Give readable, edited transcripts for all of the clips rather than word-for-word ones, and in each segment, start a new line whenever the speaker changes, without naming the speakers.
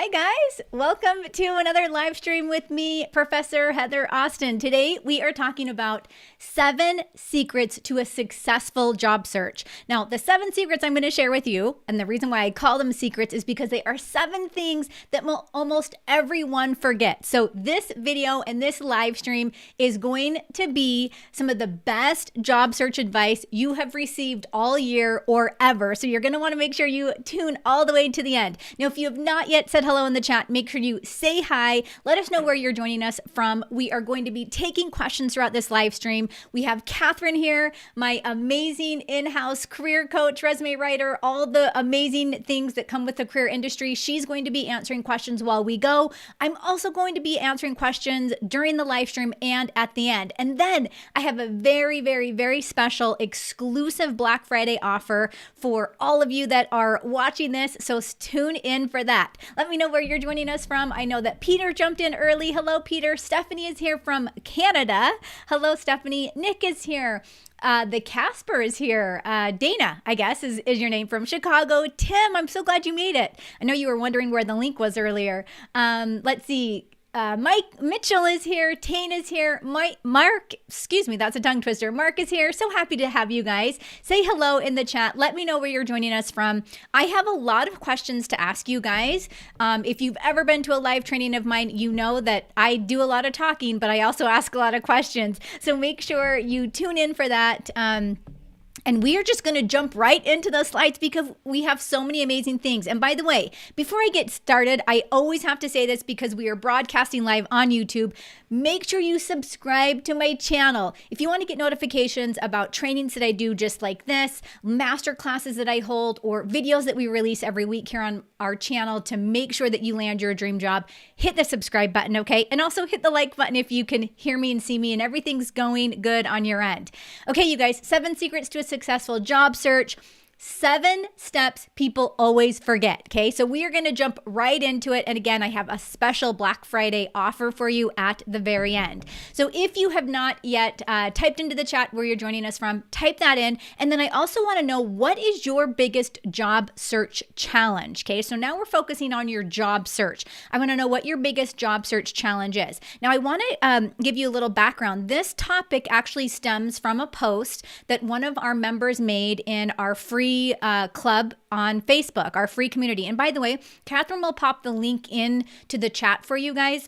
Hi guys, welcome to another live stream with me, Professor Heather Austin. Today we are talking about 7 secrets to a successful job search. Now, the 7 secrets I'm going to share with you, and the reason why I call them secrets is because they are 7 things that almost everyone forgets. So this video and this live stream is going to be some of the best job search advice you have received all year or ever. So you're going to want to make sure you tune all the way to the end. Now, if you have not yet said hello in the chat, make sure you say hi. Let us know where you're joining us from. We are going to be taking questions throughout this live stream. We have Catherine here, my amazing in-house career coach, resume writer, all the amazing things that come with the career industry. She's going to be answering questions while we go. I'm also going to be answering questions during the live stream and at the end. And then I have a very, very, very special exclusive Black Friday offer for all of you that are watching this. So tune in for that. Let me know where you're joining us from. I know that Peter jumped in early. Hello, Peter. Stephanie is here from Canada. Hello, Stephanie. Nick is here. The Casper is here. Dana, I guess, is your name, from Chicago. Tim, I'm so glad you made it. I know you were wondering where the link was earlier. Let's see. Mike Mitchell is here. Tane is here. Mark, excuse me, that's a tongue twister. Mark is here. So happy to have you guys. Say hello in the chat. Let me know where you're joining us from. I have a lot of questions to ask you guys. If you've ever been to a live training of mine, you know that I do a lot of talking, but I also ask a lot of questions. So make sure you tune in for that. And we are just going to jump right into the slides because we have so many amazing things. And by the way, before I get started, I always have to say this because we are broadcasting live on YouTube. Make sure you subscribe to my channel. If you want to get notifications about trainings that I do just like this, master classes that I hold, or videos that we release every week here on our channel to make sure that you land your dream job, hit the subscribe button, okay? And also hit the like button if you can hear me and see me and everything's going good on your end. Okay, you guys, 7 secrets to a successful job search. 7 steps people always forget, okay? So we are going to jump right into it. And again, I have a special Black Friday offer for you at the very end. So if you have not yet typed into the chat where you're joining us from, type that in. And then I also want to know, what is your biggest job search challenge, okay? So now we're focusing on your job search. I want to know what your biggest job search challenge is. Now I want to give you a little background. This topic actually stems from a post that one of our members made in our free club on Facebook, our free community. And by the way, Catherine will pop the link in to the chat for you guys.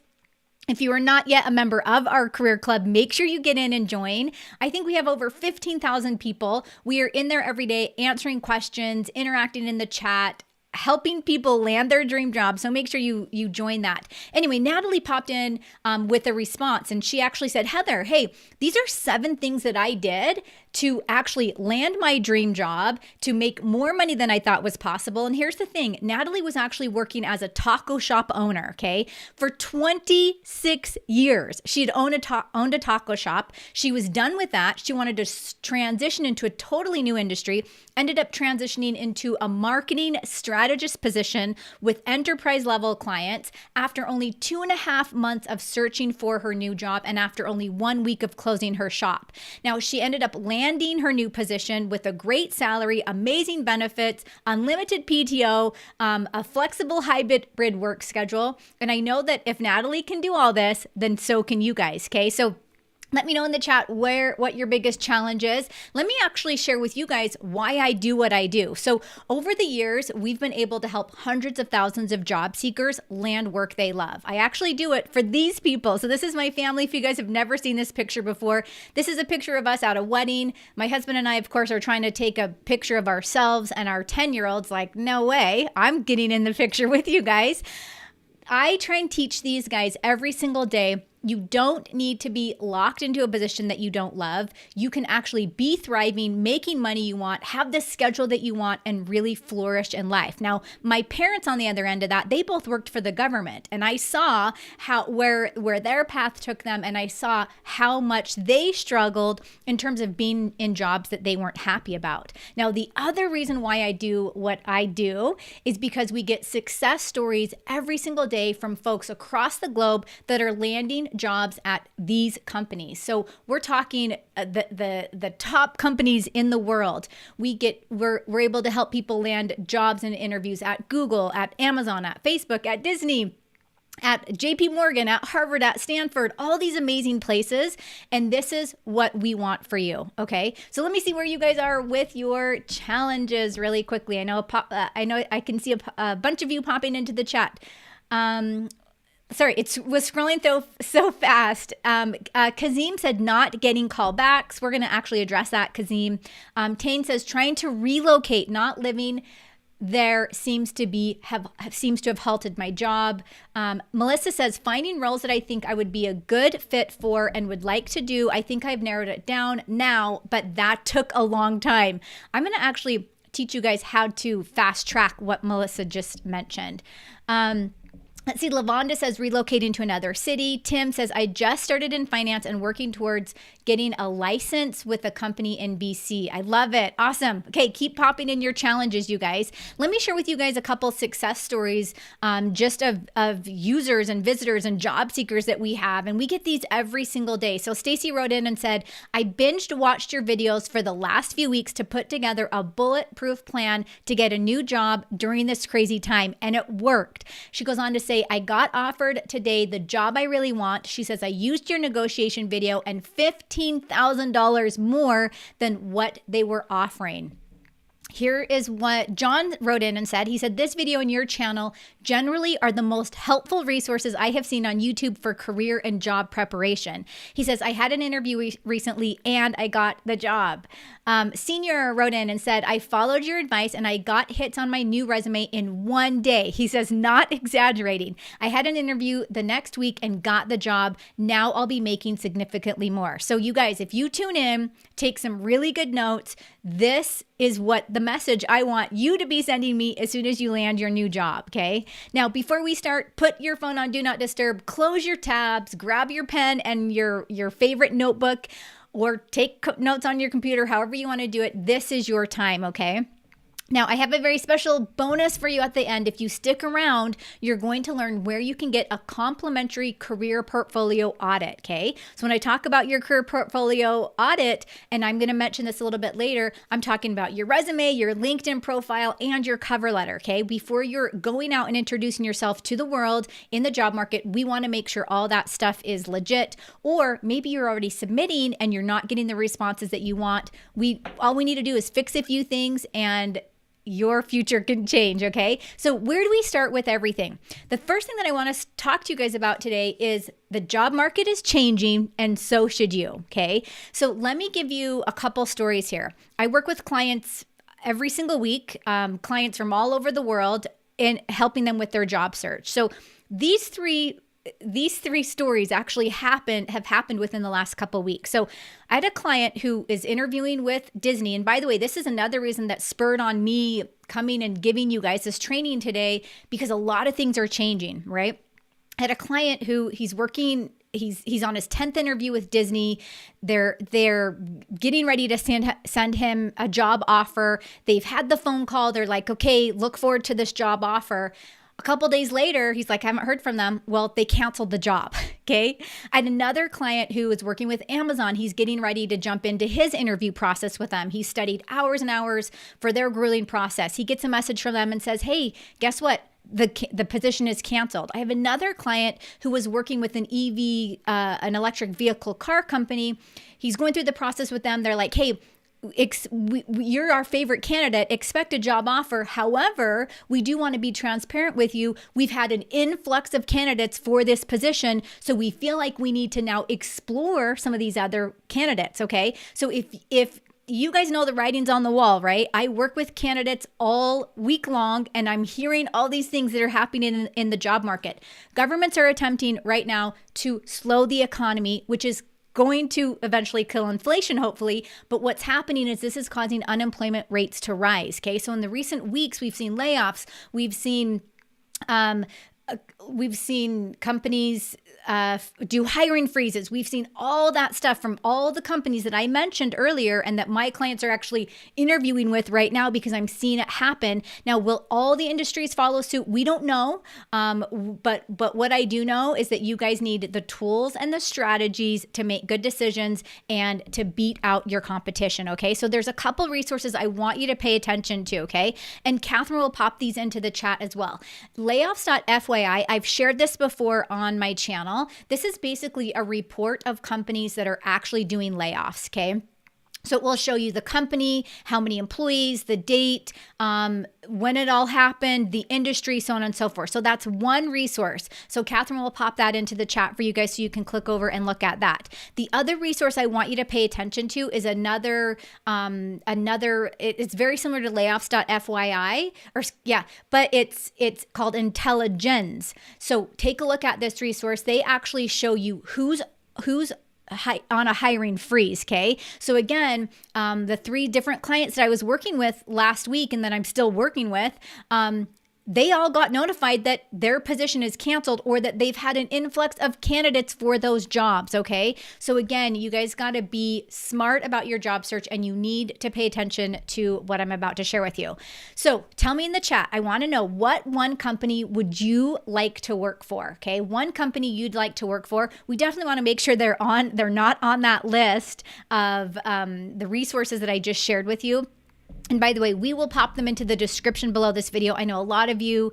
If you are not yet a member of our career club, make sure you get in and join. I think we have over 15,000 people. We are in there every day answering questions, interacting in the chat, helping people land their dream job. So make sure you join that. Anyway, Natalie popped in with a response, and she actually said, Heather, hey, these are 7 things that I did to actually land my dream job, to make more money than I thought was possible. And here's the thing, Natalie was actually working as a taco shop owner, okay? For 26 years, she had owned a taco shop. She was done with that. She wanted to transition into a totally new industry, ended up transitioning into a marketing strategist position with enterprise level clients after only 2.5 months of searching for her new job and after only 1 week of closing her shop. Now, she ended up landing her new position with a great salary, amazing benefits, unlimited PTO, a flexible hybrid work schedule. And I know that if Natalie can do all this, then so can you guys, okay? So let me know in the chat what your biggest challenge is. Let me actually share with you guys why I do what I do. So over the years, we've been able to help hundreds of thousands of job seekers land work they love. I actually do it for these people. So this is my family. If you guys have never seen this picture before, this is a picture of us at a wedding. My husband and I, of course, are trying to take a picture of ourselves, and our 10-year-old's like, no way, I'm getting in the picture with you guys. I try and teach these guys every single day. You don't need to be locked into a position that you don't love. You can actually be thriving, making money you want, have the schedule that you want, and really flourish in life. Now, my parents on the other end of that, they both worked for the government, and I saw where their path took them, and I saw how much they struggled in terms of being in jobs that they weren't happy about. Now, the other reason why I do what I do is because we get success stories every single day from folks across the globe that are landing jobs at these companies. So we're talking the top companies in the world. We're able to help people land jobs and interviews at Google, at Amazon, at Facebook, at Disney, at JP Morgan, at Harvard, at Stanford, all these amazing places. And this is what we want for you. Okay. So let me see where you guys are with your challenges really quickly. I know I can see a bunch of you popping into the chat. Sorry, it was scrolling so fast. Kazim said not getting callbacks. We're going to actually address that, Kazim. Tane says trying to relocate, not living there seems to have halted my job. Melissa says finding roles that I think I would be a good fit for and would like to do. I think I've narrowed it down now, but that took a long time. I'm going to actually teach you guys how to fast track what Melissa just mentioned. Let's see, Lavonda says relocating to another city. Tim says, I just started in finance and working towards getting a license with a company in BC. I love it. Awesome. Okay, keep popping in your challenges, you guys. Let me share with you guys a couple success stories just of users and visitors and job seekers that we have. And we get these every single day. So Stacy wrote in and said, I binged watched your videos for the last few weeks to put together a bulletproof plan to get a new job during this crazy time. And it worked. She goes on to say, I got offered today the job I really want. She says, I used your negotiation video and $15,000 more than what they were offering. Here is what John wrote in and said. He said, this video and your channel generally are the most helpful resources I have seen on YouTube for career and job preparation. He says, I had an interview recently and I got the job. Senior wrote in and said, I followed your advice and I got hits on my new resume in one day. He says, not exaggerating. I had an interview the next week and got the job. Now I'll be making significantly more. So you guys, if you tune in, take some really good notes. This is what the message I want you to be sending me as soon as you land your new job, okay? Now, before we start, put your phone on Do Not Disturb, close your tabs, grab your pen and your favorite notebook, or take notes on your computer, however you want to do it. This is your time, okay? Now, I have a very special bonus for you at the end. If you stick around, you're going to learn where you can get a complimentary career portfolio audit, okay? So when I talk about your career portfolio audit, and I'm going to mention this a little bit later, I'm talking about your resume, your LinkedIn profile, and your cover letter, okay? Before you're going out and introducing yourself to the world in the job market, we want to make sure all that stuff is legit. Or maybe you're already submitting and you're not getting the responses that you want. All we need to do is fix a few things and your future can change, okay? So where do we start with everything? The first thing that I want to talk to you guys about today is the job market is changing and so should you, okay? So let me give you a couple stories here. I work with clients every single week, clients from all over the world, and helping them with their job search. So these three stories actually have happened within the last couple of weeks. So I had a client who is interviewing with Disney. And by the way, this is another reason that spurred on me coming and giving you guys this training today, because a lot of things are changing, right? I had a client who he's on his 10th interview with Disney. They're getting ready to send him a job offer. They've had the phone call. They're like, okay, look forward to this job offer. A couple days later, he's like, I haven't heard from them. Well, they canceled the job, okay? I had another client who is working with Amazon. He's getting ready to jump into his interview process with them. He studied hours and hours for their grueling process. He gets a message from them and says, hey, guess what? The position is canceled. I have another client who was working with an EV, an electric vehicle car company. He's going through the process with them. They're like, hey, you're our favorite candidate, expect a job offer. However, we do want to be transparent with you. We've had an influx of candidates for this position, so we feel like we need to now explore some of these other candidates, okay? So if you guys know the writing's on the wall, right? I work with candidates all week long, and I'm hearing all these things that are happening in the job market. Governments are attempting right now to slow the economy, which is going to eventually kill inflation, hopefully. But what's happening is this is causing unemployment rates to rise, okay? So in the recent weeks, we've seen layoffs. We've seen companies do hiring freezes. We've seen all that stuff from all the companies that I mentioned earlier and that my clients are actually interviewing with right now because I'm seeing it happen. Now, will all the industries follow suit? We don't know. But what I do know is that you guys need the tools and the strategies to make good decisions and to beat out your competition. Okay. So there's a couple resources I want you to pay attention to. Okay. And Catherine will pop these into the chat as well. Layoffs.fyi. I've shared this before on my channel. This is basically a report of companies that are actually doing layoffs. Okay. So it will show you the company, how many employees, the date, when it all happened, the industry, so on and so forth. So that's one resource. So Catherine will pop that into the chat for you guys so you can click over and look at that. The other resource I want you to pay attention to is it's very similar to layoffs.fyi, but it's called Intelligence. So take a look at this resource. They actually show you who's on a hiring freeze. Okay. So again, the 3 different clients that I was working with last week and that I'm still working with, they all got notified that their position is canceled or that they've had an influx of candidates for those jobs. Okay. So again, you guys got to be smart about your job search and you need to pay attention to what I'm about to share with you. So tell me in the chat, I want to know, what one company would you like to work for? Okay. One company you'd like to work for. We definitely want to make sure they're not on that list of the resources that I just shared with you. And by the way, we will pop them into the description below this video. I know a lot of you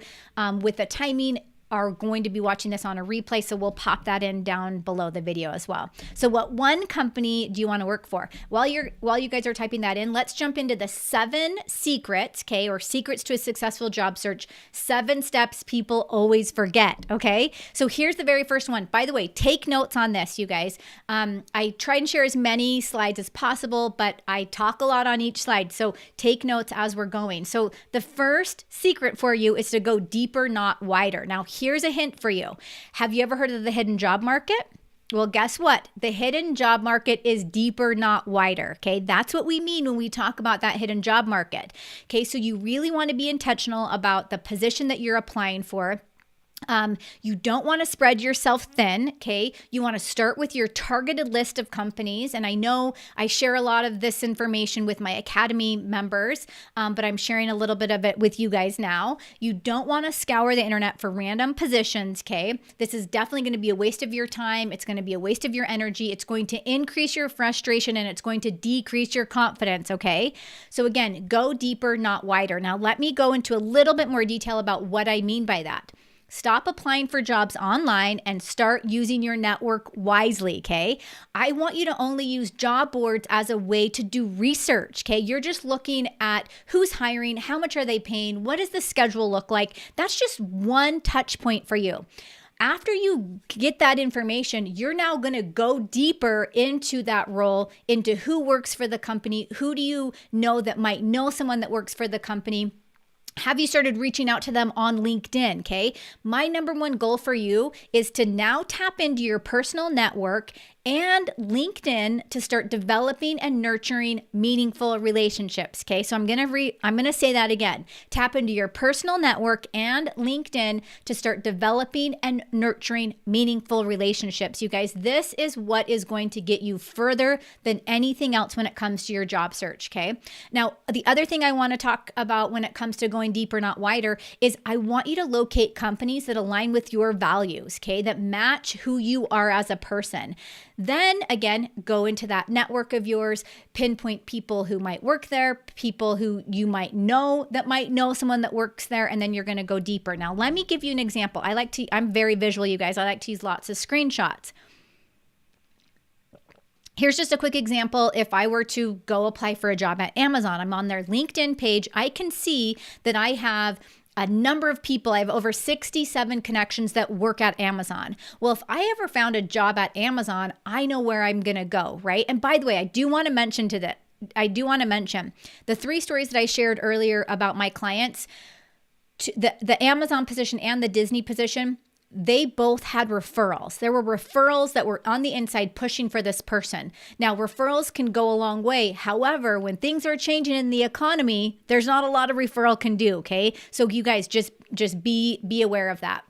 with the timing are going to be watching this on a replay, so we'll pop that in down below the video as well. So what one company do you want to work for? While you guys are typing that in, let's jump into the 7 secrets, okay, or secrets to a successful job search. 7 steps people always forget, okay? So here's the very first one. By the way, take notes on this, you guys. I try and share as many slides as possible, but I talk a lot on each slide, so take notes as we're going. So the first secret for you is to go deeper, not wider. Now, here's a hint for you. Have you ever heard of the hidden job market? Well, guess what? The hidden job market is deeper, not wider. Okay. That's what we mean when we talk about that hidden job market. Okay. So you really want to be intentional about the position that you're applying for. You don't want to spread yourself thin, okay? You want to start with your targeted list of companies. And I know I share a lot of this information with my Academy members, but I'm sharing a little bit of it with you guys now. You don't want to scour the internet for random positions, okay? This is definitely going to be a waste of your time. It's going to be a waste of your energy. It's going to increase your frustration and it's going to decrease your confidence, okay? So again, go deeper, not wider. Now, let me go into a little bit more detail about what I mean by that. Stop applying for jobs online and start using your network wisely, okay? I want you to only use job boards as a way to do research, okay? You're just looking at who's hiring, how much are they paying, what does the schedule look like? That's just one touch point for you. After you get that information, you're now going to go deeper into that role, into who works for the company, who do you know that might know someone that works for the company. Have you started reaching out to them on LinkedIn? Okay. My number one goal for you is to now tap into your personal network and LinkedIn to start developing and nurturing meaningful relationships. Okay. So I'm going to say that again. Tap into your personal network and LinkedIn to start developing and nurturing meaningful relationships. You guys, this is what is going to get you further than anything else when it comes to your job search. Okay. Now, the other thing I want to talk about when it comes to going deeper, not wider, is I want you to locate companies that align with your values, okay, that match who you are as a person. Then again, go into that network of yours, pinpoint people who might work there, people who you might know that might know someone that works there, and then you're going to go deeper. Now, let me give you an example. I'm very visual, you guys. I like to use lots of screenshots. Here's just a quick example. If I were to go apply for a job at Amazon, I'm on their LinkedIn page. I can see that I have a number of people. I have over 67 connections that work at Amazon. Well, if I ever found a job at Amazon, I know where I'm going to go, right? And by the way, I do want to mention the 3 stories that I shared earlier about my clients, the Amazon position and the Disney position. They both had referrals. There were referrals that were on the inside pushing for this person. Now, referrals can go a long way. However, when things are changing in the economy, there's not a lot of referral can do, okay? So you guys just be aware of that.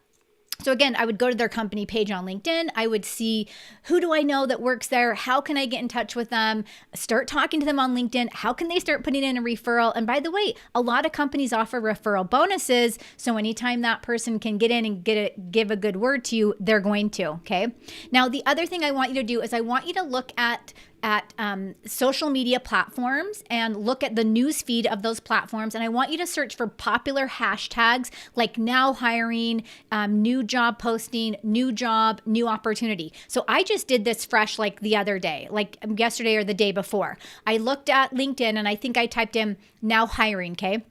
So again, I would go to their company page on LinkedIn. I would see, who do I know that works there? How can I get in touch with them? Start talking to them on LinkedIn. How can they start putting in a referral? And by the way, a lot of companies offer referral bonuses. So anytime that person can get in and give a good word to you, they're going to, okay? Now, the other thing I want you to do is I want you to look at social media platforms and look at the news feed of those platforms. And I want you to search for popular hashtags like now hiring, new job posting, new job, new opportunity. So I just did this fresh like the other day, like yesterday or the day before. I looked at LinkedIn and I think I typed in now hiring, okay?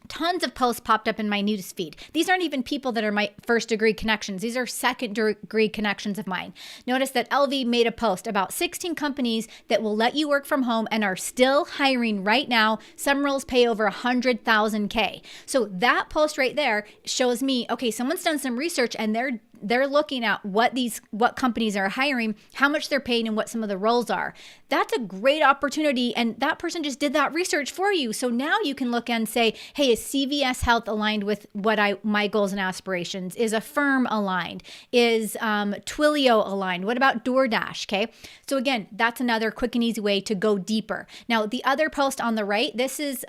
Tons of posts popped up in my news feed. These aren't even people that are my first degree connections. These are second degree connections of mine. Notice that LV made a post about 16 companies that will let you work from home and are still hiring right now. Some roles pay over 100,000 K. So that post right there shows me, okay, someone's done some research and they're looking at what companies are hiring, how much they're paying, and what some of the roles are. That's a great opportunity, and that person just did that research for you. So now you can look and say, hey, is CVS Health aligned with what my goals and aspirations? Is Affirm aligned? Is Twilio aligned? What about DoorDash? Okay. So again, that's another quick and easy way to go deeper. Now, the other post on the right, this is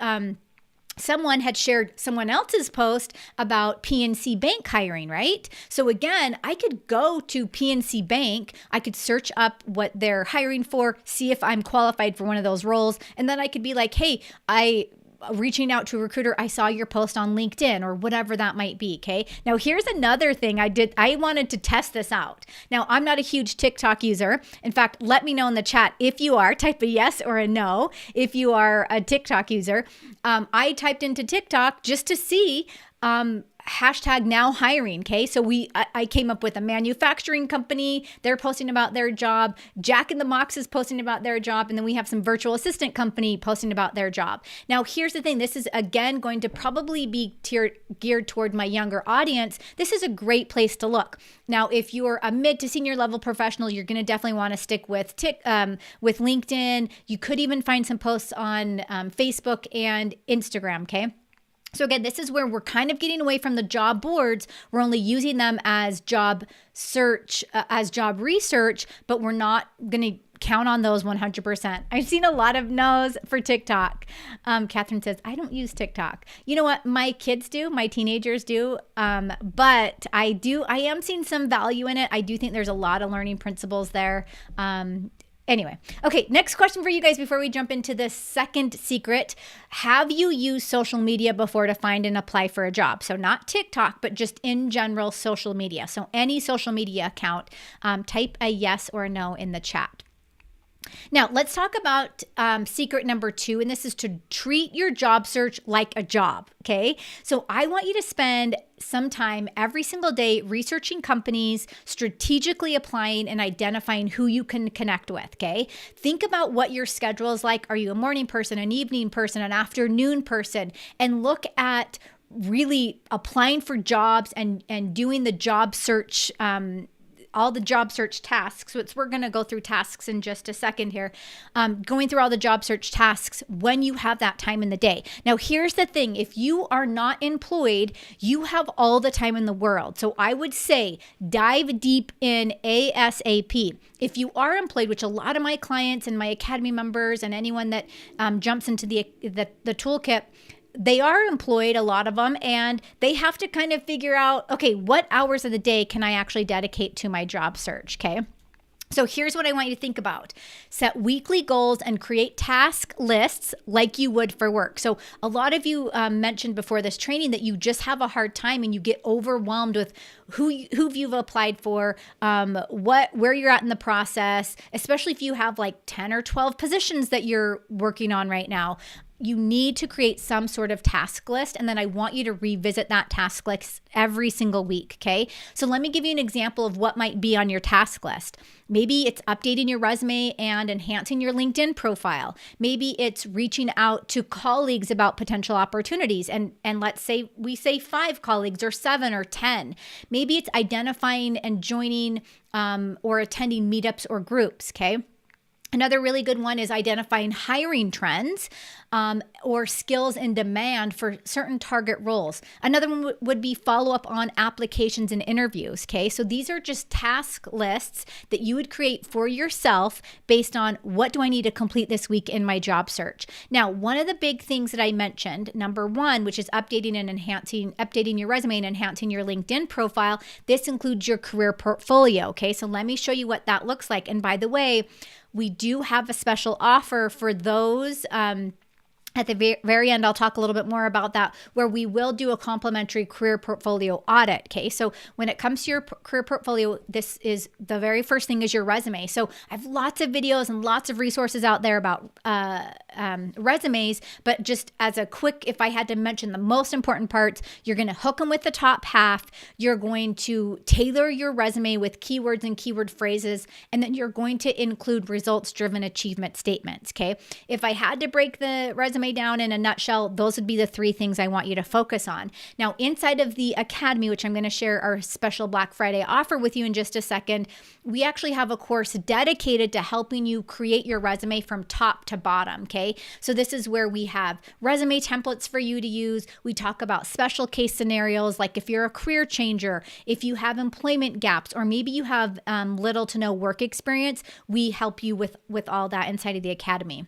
someone had shared someone else's post about PNC Bank hiring, right? So again, I could go to PNC Bank, I could search up what they're hiring for, see if I'm qualified for one of those roles, and then I could be like, hey, reaching out to a recruiter, I saw your post on LinkedIn or whatever that might be, okay? Now, here's another thing I did. I wanted to test this out. Now, I'm not a huge TikTok user. In fact, let me know in the chat if you are. Type a yes or a no if you are a TikTok user. I typed into TikTok just to see hashtag now hiring. Okay. So I came up with a manufacturing company. They're posting about their job. Jack in the Box is posting about their job. And then we have some virtual assistant company posting about their job. Now, here's the thing. This is again going to probably be geared toward my younger audience. This is a great place to look. Now, if you're a mid to senior level professional, you're going to definitely want to stick with LinkedIn. You could even find some posts on Facebook and Instagram. Okay. So again, this is where we're kind of getting away from the job boards. We're only using them as job search, as job research, but we're not going to count on those 100%. I've seen a lot of no's for TikTok. Catherine says, I don't use TikTok. You know what? My kids do, my teenagers do. But I am seeing some value in it. I do think there's a lot of learning principles there. Anyway, okay, next question for you guys before we jump into the second secret. Have you used social media before to find and apply for a job? So not TikTok, but just in general social media. So any social media account, type a yes or a no in the chat. Now, let's talk about secret number 2, and this is to treat your job search like a job, okay? So I want you to spend some time every single day researching companies, strategically applying and identifying who you can connect with, okay? Think about what your schedule is like. Are you a morning person, an evening person, an afternoon person? And look at really applying for jobs and doing the job search all the job search tasks. So we're going to go through tasks in just a second here. Going through all the job search tasks when you have that time in the day. Now, here's the thing. If you are not employed, you have all the time in the world. So I would say dive deep in ASAP. If you are employed, which a lot of my clients and my academy members and anyone that jumps into the toolkit, they are employed, a lot of them, and they have to kind of figure out, okay, what hours of the day can I actually dedicate to my job search, okay? So here's what I want you to think about. Set weekly goals and create task lists like you would for work. So a lot of you mentioned before this training that you just have a hard time and you get overwhelmed with who you've applied for, where you're at in the process, especially if you have like 10 or 12 positions that you're working on right now. You need to create some sort of task list, and then I want you to revisit that task list every single week, okay? So let me give you an example of what might be on your task list. Maybe it's updating your resume and enhancing your LinkedIn profile. Maybe it's reaching out to colleagues about potential opportunities, and let's say we say 5 colleagues or 7 or 10. Maybe it's identifying and joining or attending meetups or groups, okay? Another really good one is identifying hiring trends or skills in demand for certain target roles. Another one would be follow up on applications and interviews. Okay, so these are just task lists that you would create for yourself based on what do I need to complete this week in my job search. Now, one of the big things that I mentioned, number one, which is updating your resume and enhancing your LinkedIn profile. This includes your career portfolio. Okay, so let me show you what that looks like. And by the way, we do have a special offer for those. At the very end, I'll talk a little bit more about that, where we will do a complimentary career portfolio audit. Okay, so when it comes to your career portfolio, this is the very first thing is your resume. So I have lots of videos and lots of resources out there about resumes, but just as a quick, if I had to mention the most important parts, you're going to hook them with the top half. You're going to tailor your resume with keywords and keyword phrases, and then you're going to include results-driven achievement statements. Okay, if I had to break the resume down in a nutshell, those would be the three things I want you to focus on. Now, inside of the Academy, which I'm going to share our special Black Friday offer with you in just a second, we actually have a course dedicated to helping you create your resume from top to bottom. Okay, so this is where we have resume templates for you to use. We talk about special case scenarios, like if you're a career changer, if you have employment gaps, or maybe you have little to no work experience. We help you with all that inside of the Academy.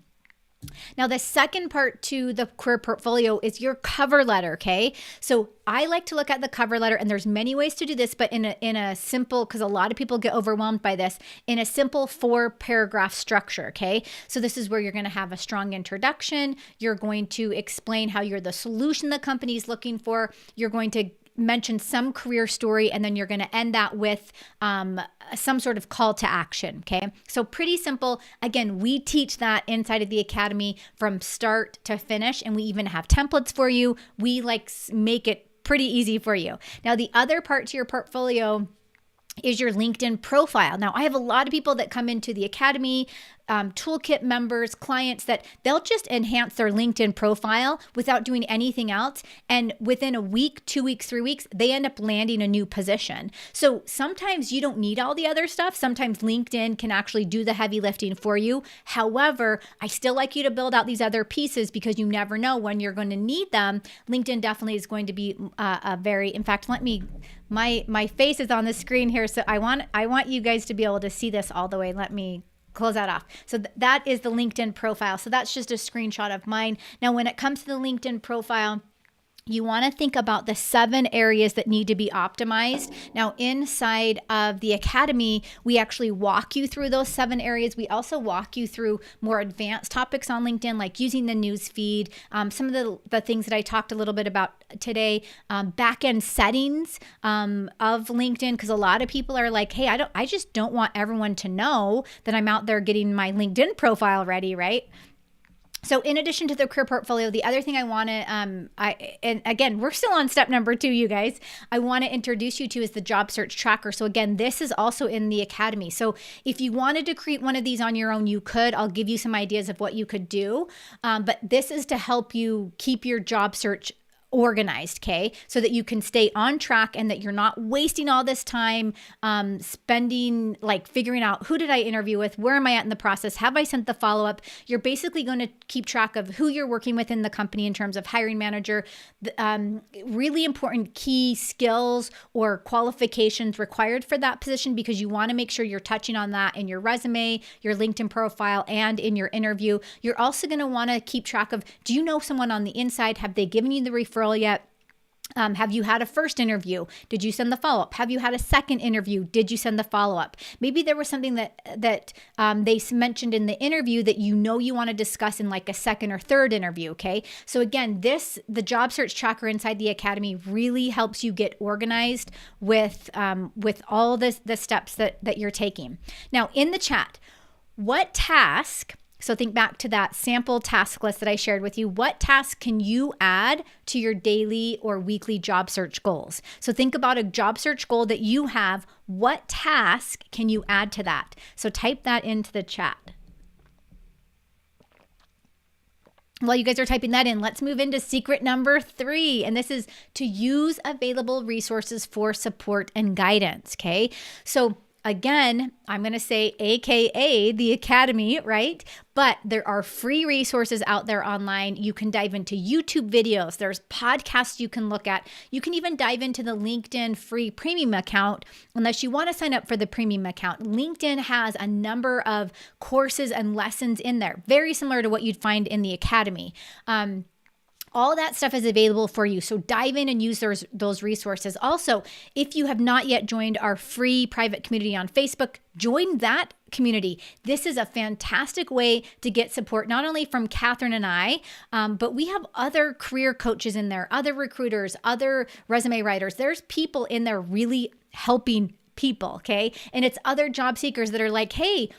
Now, the second part to the career portfolio is your cover letter, okay? So I like to look at the cover letter, and there's many ways to do this, but in a simple, because a lot of people get overwhelmed by this, in a simple 4-paragraph structure, okay? So this is where you're going to have a strong introduction. You're going to explain how you're the solution the company is looking for. You're going to mention some career story, and then you're going to end that with some sort of call to action. Okay, so pretty simple. Again, we teach that inside of the Academy from start to finish, and we even have templates for you. We make it pretty easy for you. Now, the other part to your portfolio is your LinkedIn profile. Now, I have a lot of people that come into the Academy, TOOLKIT members, clients, that they'll just enhance their LinkedIn profile without doing anything else. And within a week, 2 weeks, 3 weeks, they end up landing a new position. So sometimes you don't need all the other stuff. Sometimes LinkedIn can actually do the heavy lifting for you. However, I still like you to build out these other pieces because you never know when you're going to need them. LinkedIn definitely is going to be in fact, my face is on the screen here. So I want you guys to be able to see this all the way. Let me close that off. So that is the LinkedIn profile. So that's just a screenshot of mine. Now, when it comes to the LinkedIn profile, you want to think about the 7 areas that need to be optimized. Now, inside of the Academy, we actually walk you through those 7 areas. We also walk you through more advanced topics on LinkedIn, like using the news feed, some of the things that I talked a little bit about today, back-end settings of LinkedIn, because a lot of people are like, hey, I just don't want everyone to know that I'm out there getting my LinkedIn profile ready, right? So in addition to the career portfolio, the other thing I want to, and again, we're still on step number 2, you guys, I want to introduce you to is the job search tracker. So again, this is also in the Academy. So if you wanted to create one of these on your own, you could. I'll give you some ideas of what you could do. But this is to help you keep your job search organized, okay, so that you can stay on track and that you're not wasting all this time spending figuring out who did I interview with, where am I at in the process, have I sent the follow-up. You're basically going to keep track of who you're working with in the company in terms of hiring manager, really important key skills or qualifications required for that position, because you want to make sure you're touching on that in your resume, your LinkedIn profile, and in your interview. You're also going to want to keep track of, do you know someone on the inside? Have they given you the referral yet? Have you had a first interview? Did you send the follow-up? Have you had a second interview? Did you send the follow-up? Maybe there was something that they mentioned in the interview that you want to discuss in like a second or third interview, okay? So again, the job search tracker inside the Academy really helps you get organized with all the steps that you're taking. Now, in the chat, what task... So think back to that sample task list that I shared with you. What task can you add to your daily or weekly job search goals? So think about a job search goal that you have. What task can you add to that? So type that into the chat. While you guys are typing that in, let's move into secret number 3. And this is to use available resources for support and guidance, okay? So again, I'm going to say AKA the Academy, right? But there are free resources out there online. You can dive into YouTube videos. There's podcasts you can look at. You can even dive into the LinkedIn free premium account unless you want to sign up for the premium account. LinkedIn has a number of courses and lessons in there, very similar to what you'd find in the Academy. All that stuff is available for you. So dive in and use those resources. Also, if you have not yet joined our free private community on Facebook, join that community. This is a fantastic way to get support, not only from Catherine and I, but we have other career coaches in there, other recruiters, other resume writers. There's people in there really helping people, okay? And it's other job seekers that are like, hey,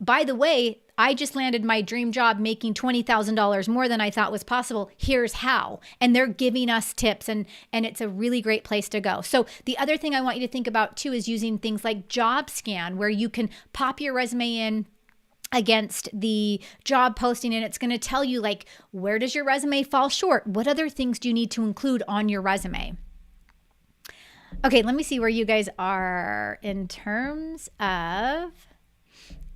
by the way, I just landed my dream job making $20,000 more than I thought was possible. Here's how. And they're giving us tips, and it's a really great place to go. So the other thing I want you to think about too is using things like JobScan, where you can pop your resume in against the job posting, and it's going to tell you, like, where does your resume fall short? What other things do you need to include on your resume? Okay, let me see where you guys are in terms of...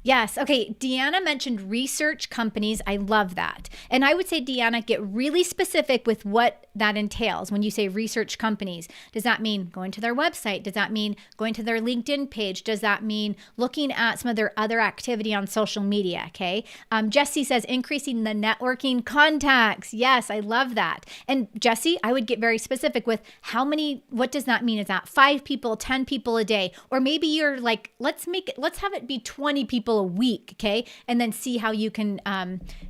Yes. Okay. Deanna mentioned research companies. I love that. And I would say, Deanna, get really specific with what that entails. When you say research companies, does that mean going to their website? Does that mean going to their LinkedIn page? Does that mean looking at some of their other activity on social media? Okay. Jesse says increasing the networking contacts. Yes, I love that. And Jesse, I would get very specific with how many, what does that mean? Is that 5 people, 10 people a day? Or maybe you're like, let's have it be 20 people a week, okay? And then see how you can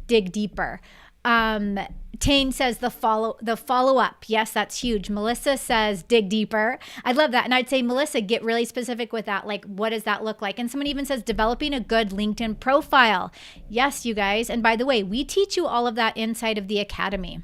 dig deeper. Tane says the follow up. Yes, that's huge. Melissa says dig deeper. I love that. And I'd say, Melissa, get really specific with that. Like, what does that look like? And someone even says developing a good LinkedIn profile. Yes, you guys. And by the way, we teach you all of that inside of the Academy.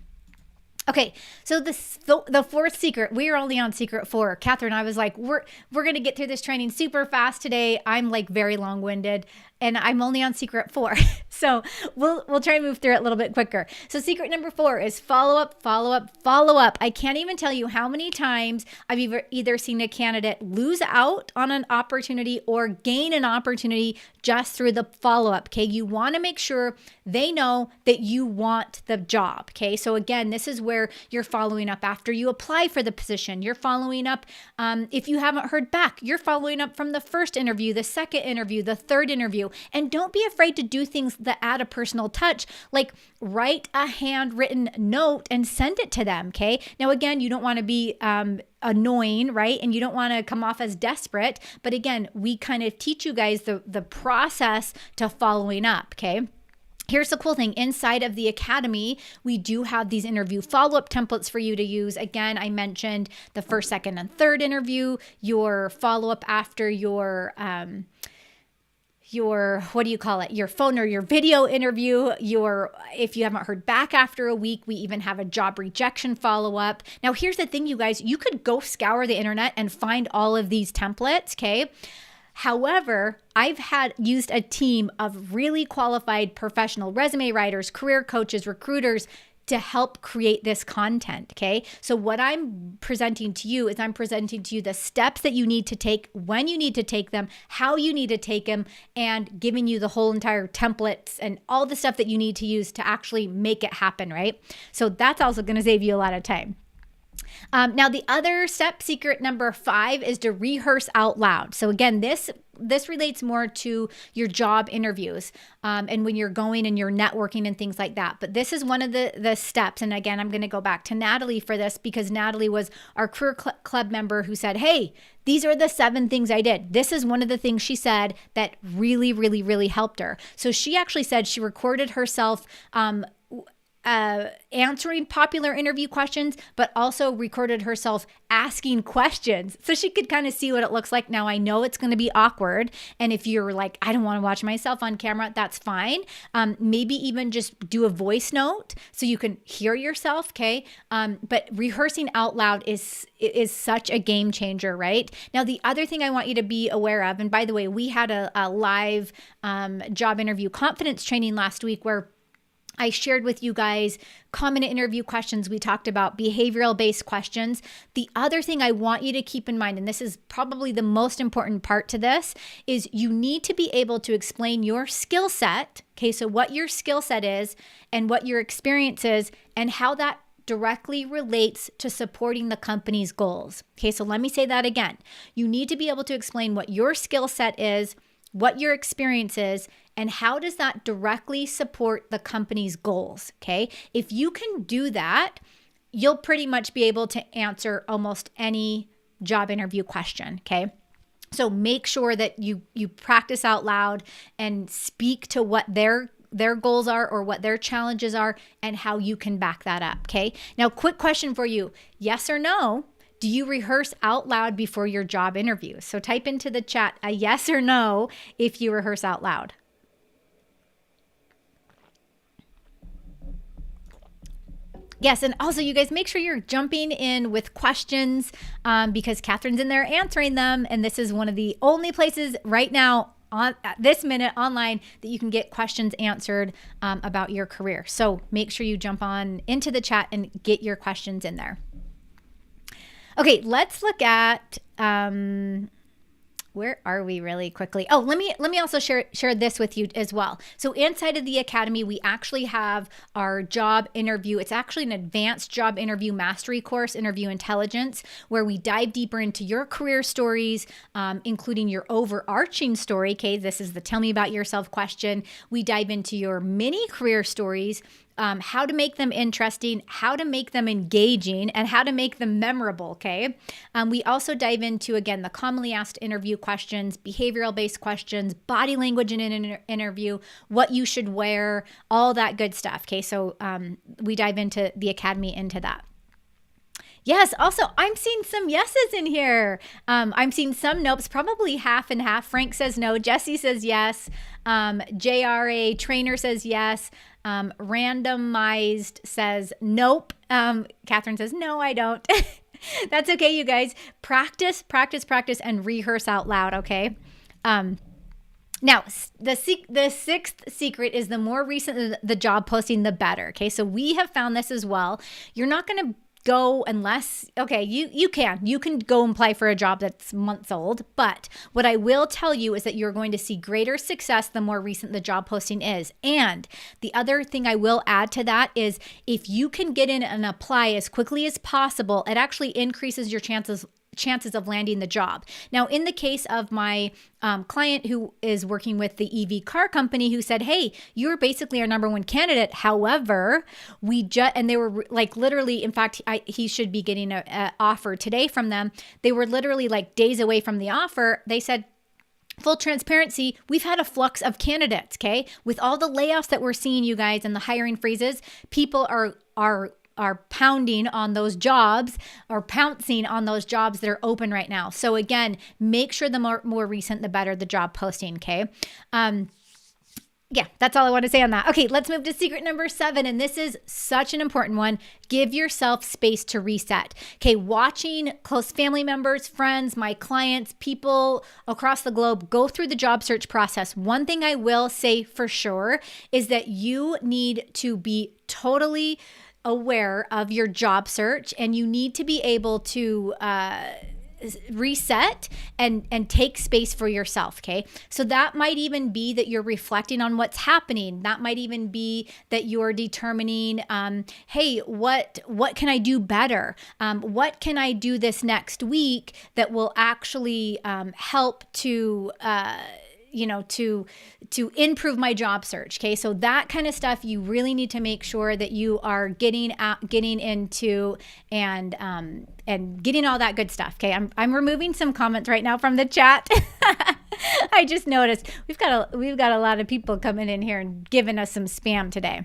Okay, so the 4th secret, we are only on secret 4. Catherine, I was like, we're going to get through this training super fast today. I'm like very long-winded, and I'm only on secret 4. So we'll try and move through it a little bit quicker. So secret number 4 is follow up, follow up, follow up. I can't even tell you how many times I've either seen a candidate lose out on an opportunity or gain an opportunity just through the follow-up, okay? You want to make sure they know that you want the job, okay? So again, this is where you're following up after you apply for the position. You're following up if you haven't heard back. You're following up from the first interview, the second interview, the third interview. And don't be afraid to do things that add a personal touch, like write a handwritten note and send it to them, okay? Now, again, you don't want to be annoying, right? And you don't want to come off as desperate. But again, we kind of teach you guys the process to following up, okay? Here's the cool thing. Inside of the Academy, we do have these interview follow-up templates for you to use. Again, I mentioned the first, second, and third interview, your follow-up after your what do you call it? Your phone or your video interview, if you haven't heard back after a week, we even have a job rejection follow-up. Now, here's the thing, you guys, you could go scour the internet and find all of these templates, okay? However, I've used a team of really qualified professional resume writers, career coaches, recruiters to help create this content, okay? So what I'm presenting to you is I'm presenting to you the steps that you need to take, when you need to take them, how you need to take them, and giving you the whole entire templates and all the stuff that you need to use to actually make it happen, right? So that's also going to save you a lot of time. Now, the other step, secret number 5, is to rehearse out loud. So again, this relates more to your job interviews and when you're going and you're networking and things like that. But this is one of the steps. And again, I'm going to go back to Natalie for this because Natalie was our career club member who said, hey, these are the 7 things I did. This is one of the things she said that really, really, really helped her. So she actually said she recorded herself answering popular interview questions, but also recorded herself asking questions so she could kind of see what it looks like. Now, I know it's going to be awkward. And if you're like, I don't want to watch myself on camera, that's fine. Maybe even just do a voice note so you can hear yourself, okay? But rehearsing out loud is such a game changer, right? Now, the other thing I want you to be aware of, and by the way, we had a live job interview confidence training last week where I shared with you guys common interview questions. We talked about behavioral based questions. The other thing I want you to keep in mind, and this is probably the most important part to this, is you need to be able to explain your skill set. Okay, so what your skill set is and what your experience is and how that directly relates to supporting the company's goals. Okay, so let me say that again. You need to be able to explain what your skill set is, what your experience is, and how does that directly support the company's goals, okay? If you can do that, you'll pretty much be able to answer almost any job interview question, okay? So make sure that you practice out loud and speak to what their goals are or what their challenges are and how you can back that up, okay? Now, quick question for you. Yes or no? Do you rehearse out loud before your job interview? So type into the chat a yes or no if you rehearse out loud. Yes, and also you guys make sure you're jumping in with questions because Catherine's in there answering them. And this is one of the only places right now at this minute online that you can get questions answered about your career. So make sure you jump on into the chat and get your questions in there. Okay, let's look at where are we really quickly? Oh, let me also share this with you as well. So inside of the Academy, we actually have our job interview. It's actually an advanced job interview mastery course, Interview Intelligence, where we dive deeper into your career stories, including your overarching story. Okay, this is the tell me about yourself question. We dive into your mini career stories, how to make them interesting, how to make them engaging, and how to make them memorable, okay? We also dive into, again, the commonly asked interview questions, behavioral-based questions, body language in an interview, what you should wear, all that good stuff, okay? So we dive into the Academy into that. Yes, also, I'm seeing some yeses in here. I'm seeing some nopes, probably half and half. Frank says no. Jesse says yes. JRA Trainer says yes. Randomized says nope. Catherine says no, I don't. That's okay, you guys. Practice, and rehearse out loud, okay? Now, the sixth secret is the more recent the job posting, the better, okay? So we have found this as well. You're not going to go unless, okay, you can go and apply for a job that's months old, but what I will tell you is that you're going to see greater success the more recent the job posting is. And the other thing I will add to that is if you can get in and apply as quickly as possible, it actually increases your chances of landing the job. Now, in the case of my client who is working with the EV car company who said, hey, you're basically our number one candidate. However, and they were like literally, in fact, he should be getting an offer today from them. They were literally like days away from the offer. They said, full transparency, we've had a flux of candidates, okay? With all the layoffs that we're seeing, you guys, and the hiring freezes, people are pounding on those jobs or pouncing on those jobs that are open right now. So again, make sure the more recent, the better the job posting, okay? Yeah, that's all I want to say on that. Okay, let's move to secret number 7. And this is such an important one. Give yourself space to reset. Okay, watching close family members, friends, my clients, people across the globe go through the job search process. One thing I will say for sure is that you need to be totally aware of your job search, and you need to be able to reset and take space for yourself, okay? So that might even be that you're reflecting on what's happening. That might even be that you're determining, hey, what can I do better? What can I do this next week that will actually help to to improve my job search. Okay. So that kind of stuff, you really need to make sure that you are getting into and getting all that good stuff. Okay. I'm removing some comments right now from the chat. I just noticed we've got a lot of people coming in here and giving us some spam today.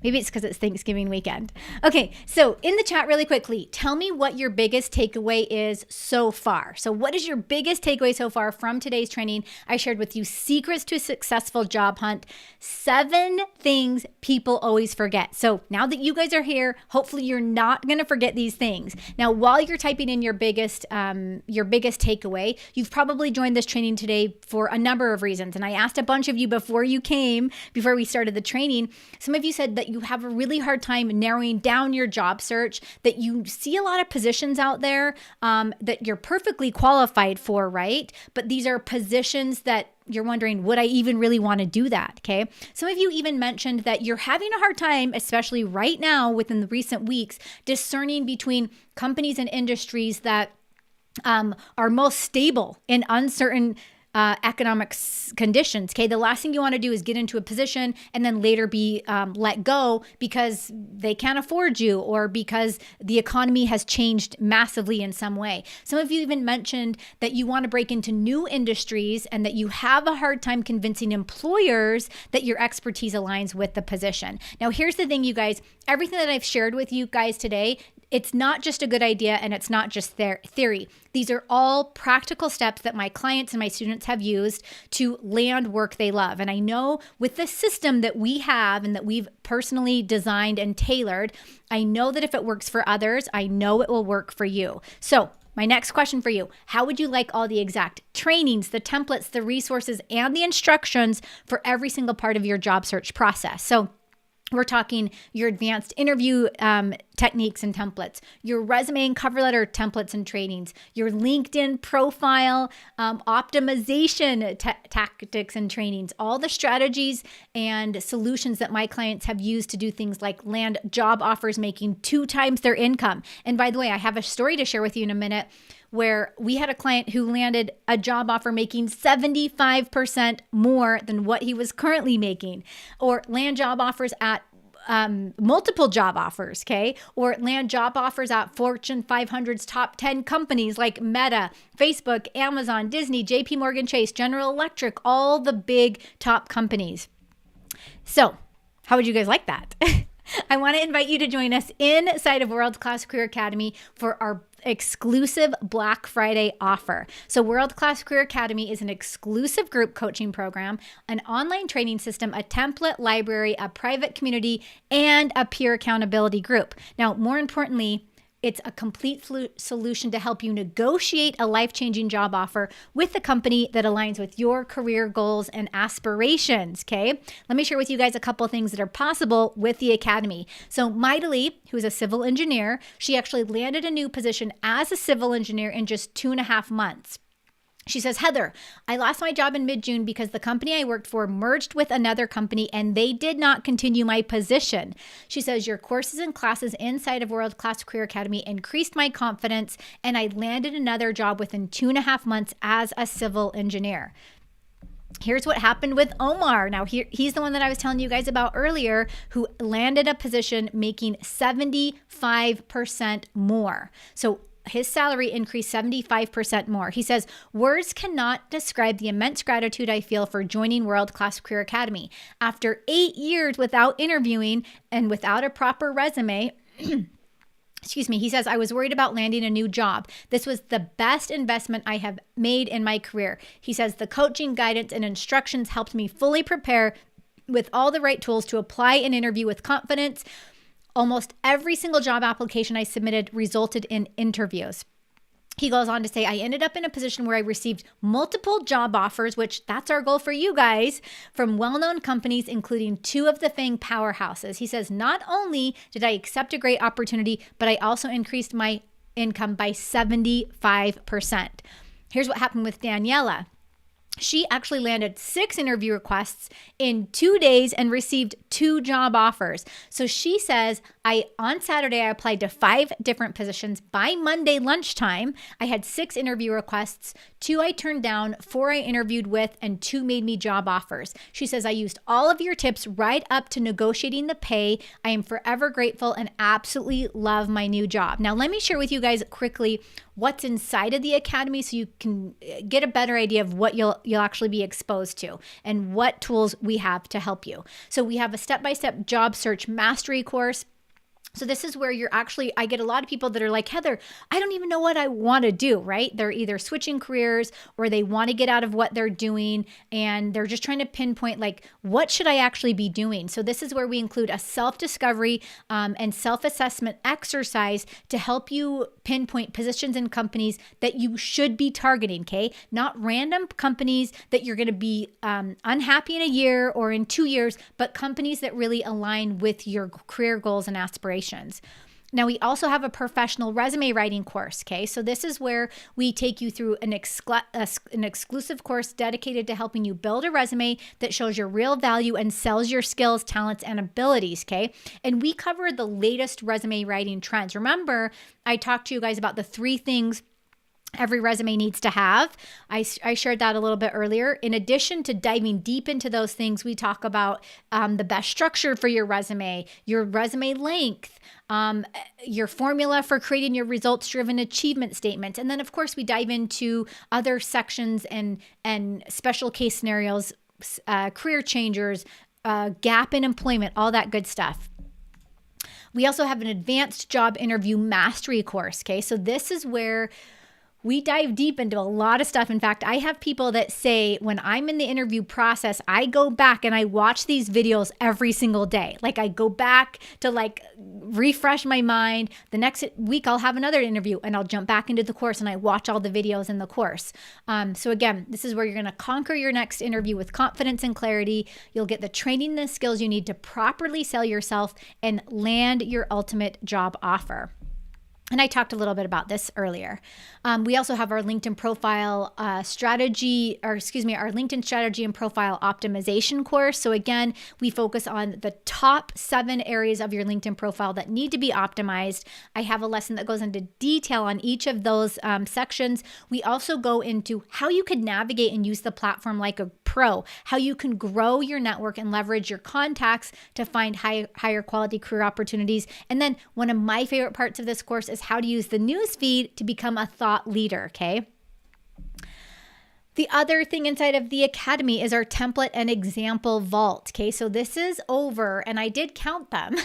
Maybe it's because it's Thanksgiving weekend. Okay, so in the chat really quickly, tell me what your biggest takeaway is so far. So what is your biggest takeaway so far from today's training? I shared with you secrets to a successful job hunt, 7 things people always forget. So now that you guys are here, hopefully you're not going to forget these things. Now, while you're typing in your biggest takeaway, you've probably joined this training today for a number of reasons. And I asked a bunch of you before we started the training. Some of you said that you have a really hard time narrowing down your job search, that you see a lot of positions out there that you're perfectly qualified for, right? But these are positions that you're wondering, would I even really want to do that? Okay. Some of you even mentioned that you're having a hard time, especially right now within the recent weeks, discerning between companies and industries that are most stable in uncertain economic conditions. Okay, the last thing you want to do is get into a position and then later be let go because they can't afford you or because the economy has changed massively in some way. Some of you even mentioned that you want to break into new industries and that you have a hard time convincing employers that your expertise aligns with the position. Now, here's the thing, you guys. Everything that I've shared with you guys today, it's not just a good idea and it's not just their theory. These are all practical steps that my clients and my students have used to land work they love. And I know with the system that we have and that we've personally designed and tailored, I know that if it works for others, I know it will work for you. So my next question for you, how would you like all the exact trainings, the templates, the resources, and the instructions for every single part of your job search process? So we're talking your advanced interview techniques and templates, your resume and cover letter templates and trainings, your LinkedIn profile optimization tactics and trainings, all the strategies and solutions that my clients have used to do things like land job offers making 2 times their income. And by the way, I have a story to share with you in a minute where we had a client who landed a job offer making 75% more than what he was currently making, or land job offers at multiple job offers, okay? Or land job offers at Fortune 500's top 10 companies like Meta, Facebook, Amazon, Disney, JP Morgan Chase, General Electric, all the big top companies. So how would you guys like that? I want to invite you to join us inside of World Class Career Academy for our exclusive Black Friday offer. So World Class Career Academy is an exclusive group coaching program, an online training system, a template library, a private community, and a peer accountability group. Now, more importantly, it's a complete solution to help you negotiate a life-changing job offer with a company that aligns with your career goals and aspirations, okay? Let me share with you guys a couple of things that are possible with the Academy. So Maidali, who's a civil engineer, she actually landed a new position as a civil engineer in just 2.5 months. She says, Heather, I lost my job in mid-June because the company I worked for merged with another company and they did not continue my position. She says, your courses and classes inside of World Class Career Academy increased my confidence and I landed another job within 2.5 months as a civil engineer. Here's what happened with Omar. Now, he's the one that I was telling you guys about earlier who landed a position making 75% more. So his salary increased 75% more. He says, words cannot describe the immense gratitude I feel for joining World Class Career Academy. After 8 years without interviewing and without a proper resume, he says, I was worried about landing a new job. This was the best investment I have made in my career. He says, the coaching, guidance, and instructions helped me fully prepare with all the right tools to apply and interview with confidence. Almost every single job application I submitted resulted in interviews. He goes on to say, I ended up in a position where I received multiple job offers, which that's our goal for you guys, from well-known companies, including 2 of the FANG powerhouses. He says, not only did I accept a great opportunity, but I also increased my income by 75%. Here's what happened with Daniela. She actually landed 6 interview requests in 2 days and received 2 job offers. So she says, On Saturday, I applied to 5 different positions. By Monday lunchtime, I had 6 interview requests. 2 I turned down, 4 I interviewed with, and 2 made me job offers. She says, I used all of your tips right up to negotiating the pay. I am forever grateful and absolutely love my new job. Now, let me share with you guys quickly what's inside of the academy so you can get a better idea of what you'll actually be exposed to and what tools we have to help you. So we have a step-by-step job search mastery course. So this is where I get a lot of people that are like, Heather, I don't even know what I want to do, right? They're either switching careers or they want to get out of what they're doing and they're just trying to pinpoint like, what should I actually be doing? So this is where we include a self-discovery and self-assessment exercise to help you pinpoint positions and companies that you should be targeting, okay? Not random companies that you're going to be unhappy in a year or in 2 years, but companies that really align with your career goals and aspirations. Now, we also have a professional resume writing course, okay? So this is where we take you through an exclusive course dedicated to helping you build a resume that shows your real value and sells your skills, talents, and abilities, okay? And we cover the latest resume writing trends. Remember, I talked to you guys about the 3 things every resume needs to have. I shared that a little bit earlier. In addition to diving deep into those things, we talk about the best structure for your resume length, your formula for creating your results-driven achievement statements. And then, of course, we dive into other sections and special case scenarios, career changers, gap in employment, all that good stuff. We also have an advanced job interview mastery course, okay? So this is where we dive deep into a lot of stuff. In fact, I have people that say when I'm in the interview process, I go back and I watch these videos every single day. Like I go back to like refresh my mind. The next week I'll have another interview and I'll jump back into the course and I watch all the videos in the course. So again, this is where you're going to conquer your next interview with confidence and clarity. You'll get the training and the skills you need to properly sell yourself and land your ultimate job offer. And I talked a little bit about this earlier. We also have our LinkedIn profile our LinkedIn strategy and profile optimization course. So again, we focus on the top 7 areas of your LinkedIn profile that need to be optimized. I have a lesson that goes into detail on each of those sections. We also go into how you could navigate and use the platform like a pro, how you can grow your network and leverage your contacts to find higher quality career opportunities. And then one of my favorite parts of this course is how to use the news feed to become a thought leader, okay? The other thing inside of the academy is our template and example vault, okay? So this is over, and I did count them.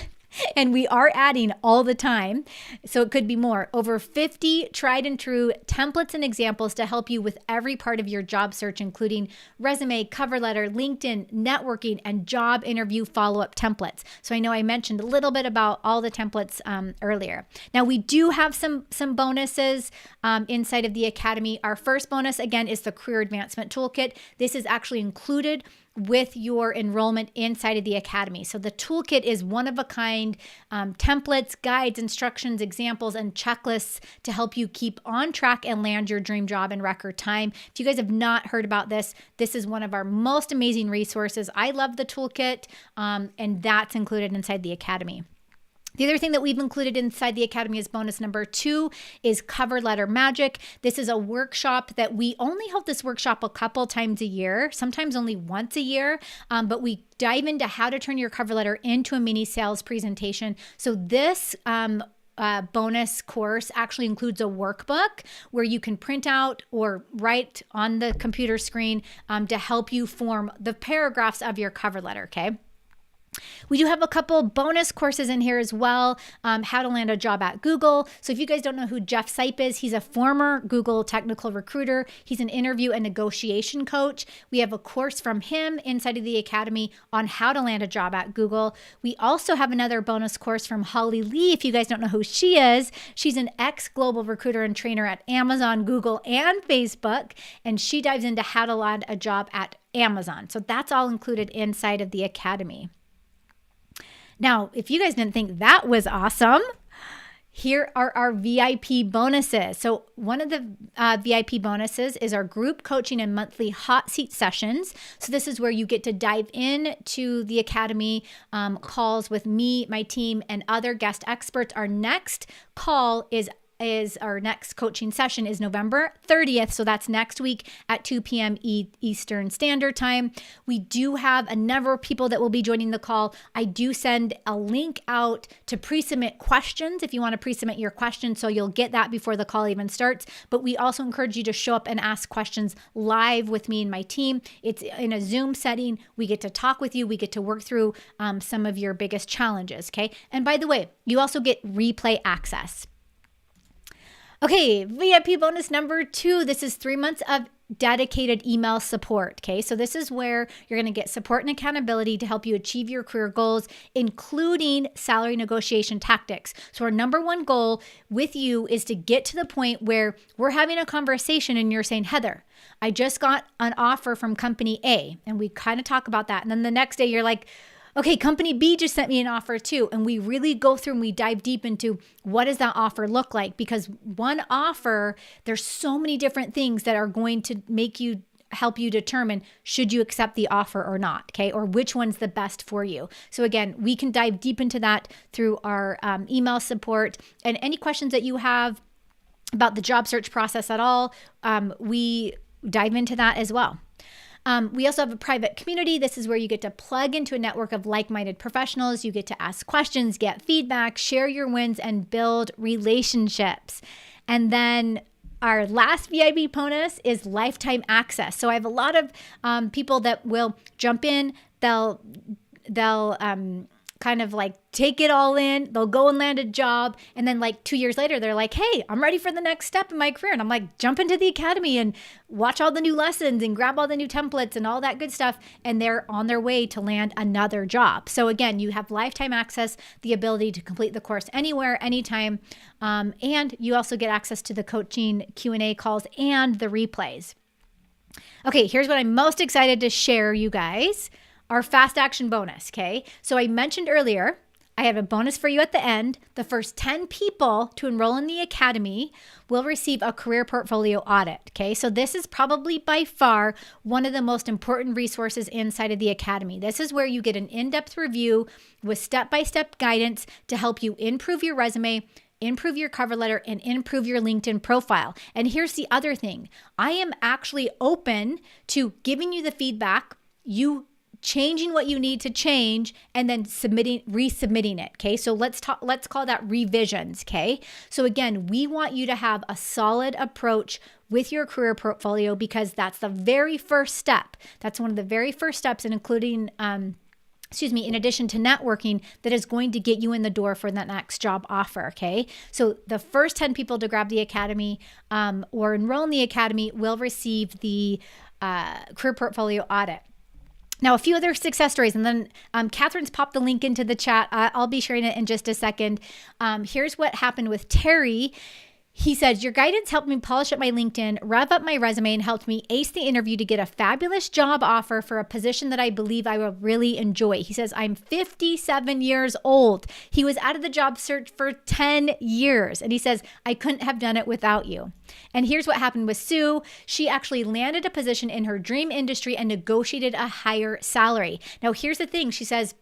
And we are adding all the time, so it could be more. Over 50 tried and true templates and examples to help you with every part of your job search, including resume, cover letter, LinkedIn, networking, and job interview follow-up templates. So I know I mentioned a little bit about all the templates earlier. Now, we do have some bonuses inside of the academy. Our first bonus, again, is the Career Advancement Toolkit. This is actually included with your enrollment inside of the academy. So the toolkit is one of a kind templates, guides, instructions, examples, and checklists to help you keep on track and land your dream job in record time. If you guys have not heard about this, this is one of our most amazing resources. I love the toolkit, and that's included inside the academy. The other thing that we've included inside the academy as bonus number 2 is Cover Letter Magic. This is a workshop that we only hold this workshop a couple times a year, sometimes only once a year, but we dive into how to turn your cover letter into a mini sales presentation. So this bonus course actually includes a workbook where you can print out or write on the computer screen to help you form the paragraphs of your cover letter, okay? We do have a couple bonus courses in here as well. How to land a job at Google. So if you guys don't know who Jeff Sipe is, he's a former Google technical recruiter. He's an interview and negotiation coach. We have a course from him inside of the academy on how to land a job at Google. We also have another bonus course from Holly Lee. If you guys don't know who she is, she's an ex-global recruiter and trainer at Amazon, Google, and Facebook. And she dives into how to land a job at Amazon. So that's all included inside of the academy. Now, if you guys didn't think that was awesome, Here are our VIP bonuses. So one of the VIP bonuses is our group coaching and monthly hot seat sessions. So this is where you get to dive into the Academy calls with me, my team, and other guest experts. Our next call is our next coaching session is November 30th. So that's next week at 2 p.m. Eastern Standard Time. We do have a number of people that will be joining the call. I do send a link out to pre-submit questions if you want to pre-submit your questions. So you'll get that before the call even starts. But we also encourage you to show up and ask questions live with me and my team. It's in a Zoom setting. We get to talk with you. We get to work through some of your biggest challenges. Okay. And by the way, you also get replay access. Okay, VIP bonus number 2. This is 3 months of dedicated email support. Okay, so this is where you're going to get support and accountability to help you achieve your career goals, including salary negotiation tactics. So our number one goal with you is to get to the point where we're having a conversation and you're saying, Heather, I just got an offer from company A, and we kind of talk about that. And then the next day you're like, okay, company B just sent me an offer too. And we really go through and we dive deep into what does that offer look like? Because one offer, there's so many different things that are going to help you determine should you accept the offer or not, okay? Or which one's the best for you. So again, we can dive deep into that through our email support. And any questions that you have about the job search process at all, we dive into that as well. We also have a private community. This is where you get to plug into a network of like-minded professionals. You get to ask questions, get feedback, share your wins, and build relationships. And then our last VIP bonus is lifetime access. So I have a lot of people that will jump in. They'll kind of like take it all in. They'll go and land a job. And then like 2 years later, they're like, hey, I'm ready for the next step in my career. And I'm like, jump into the Academy and watch all the new lessons and grab all the new templates and all that good stuff. And they're on their way to land another job. So again, you have lifetime access, the ability to complete the course anywhere, anytime. And you also get access to the coaching Q&A calls and the replays. Okay, here's what I'm most excited to share, you guys. Our fast action bonus, okay? So I mentioned earlier, I have a bonus for you at the end. The first 10 people to enroll in the Academy will receive a career portfolio audit, okay? So this is probably by far one of the most important resources inside of the Academy. This is where you get an in-depth review with step-by-step guidance to help you improve your resume, improve your cover letter, and improve your LinkedIn profile. And here's the other thing. I am actually open to giving you the feedback, you changing what you need to change, and then resubmitting it. Okay. So let's call that revisions. Okay. So again, we want you to have a solid approach with your career portfolio because that's the very first step. That's one of the very first steps in including, in addition to networking, that is going to get you in the door for that next job offer. Okay. So the first 10 people to grab the Academy or enroll in the Academy will receive the career portfolio audit. Now, a few other success stories, and then Catherine's popped the link into the chat. I'll be sharing it in just a second. Here's what happened with Terry. He said, your guidance helped me polish up my LinkedIn, rev up my resume, and helped me ace the interview to get a fabulous job offer for a position that I believe I will really enjoy. He says, I'm 57 years old. He was out of the job search for 10 years. And he says, I couldn't have done it without you. And here's what happened with Sue. She actually landed a position in her dream industry and negotiated a higher salary. Now, here's the thing. She says,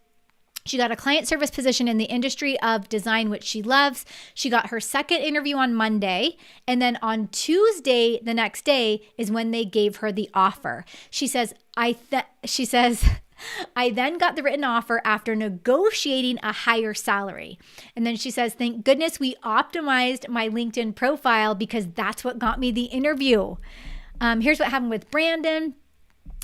she got a client service position in the industry of design, which she loves. She got her second interview on Monday. And then on Tuesday, the next day, is when they gave her the offer. She says, I then got the written offer after negotiating a higher salary. And then she says, thank goodness we optimized my LinkedIn profile because that's what got me the interview. Here's what happened with Brandon.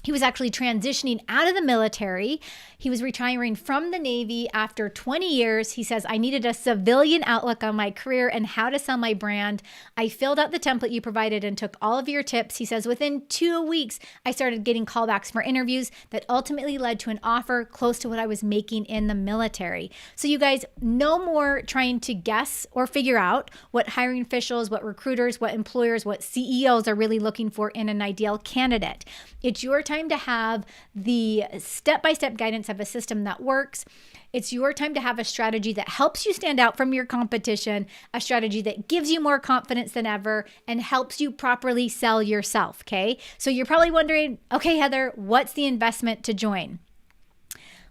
He was actually transitioning out of the military. He was retiring from the Navy after 20 years. He says, I needed a civilian outlook on my career and how to sell my brand. I filled out the template you provided and took all of your tips. He says, within 2 weeks, I started getting callbacks for interviews that ultimately led to an offer close to what I was making in the military. So you guys, no more trying to guess or figure out what hiring officials, what recruiters, what employers, what CEOs are really looking for in an ideal candidate. It's your time time to have the step-by-step guidance of a system that works. It's your time to have a strategy that helps you stand out from your competition, a strategy that gives you more confidence than ever and helps you properly sell yourself, okay? So you're probably wondering, okay, Heather, what's the investment to join?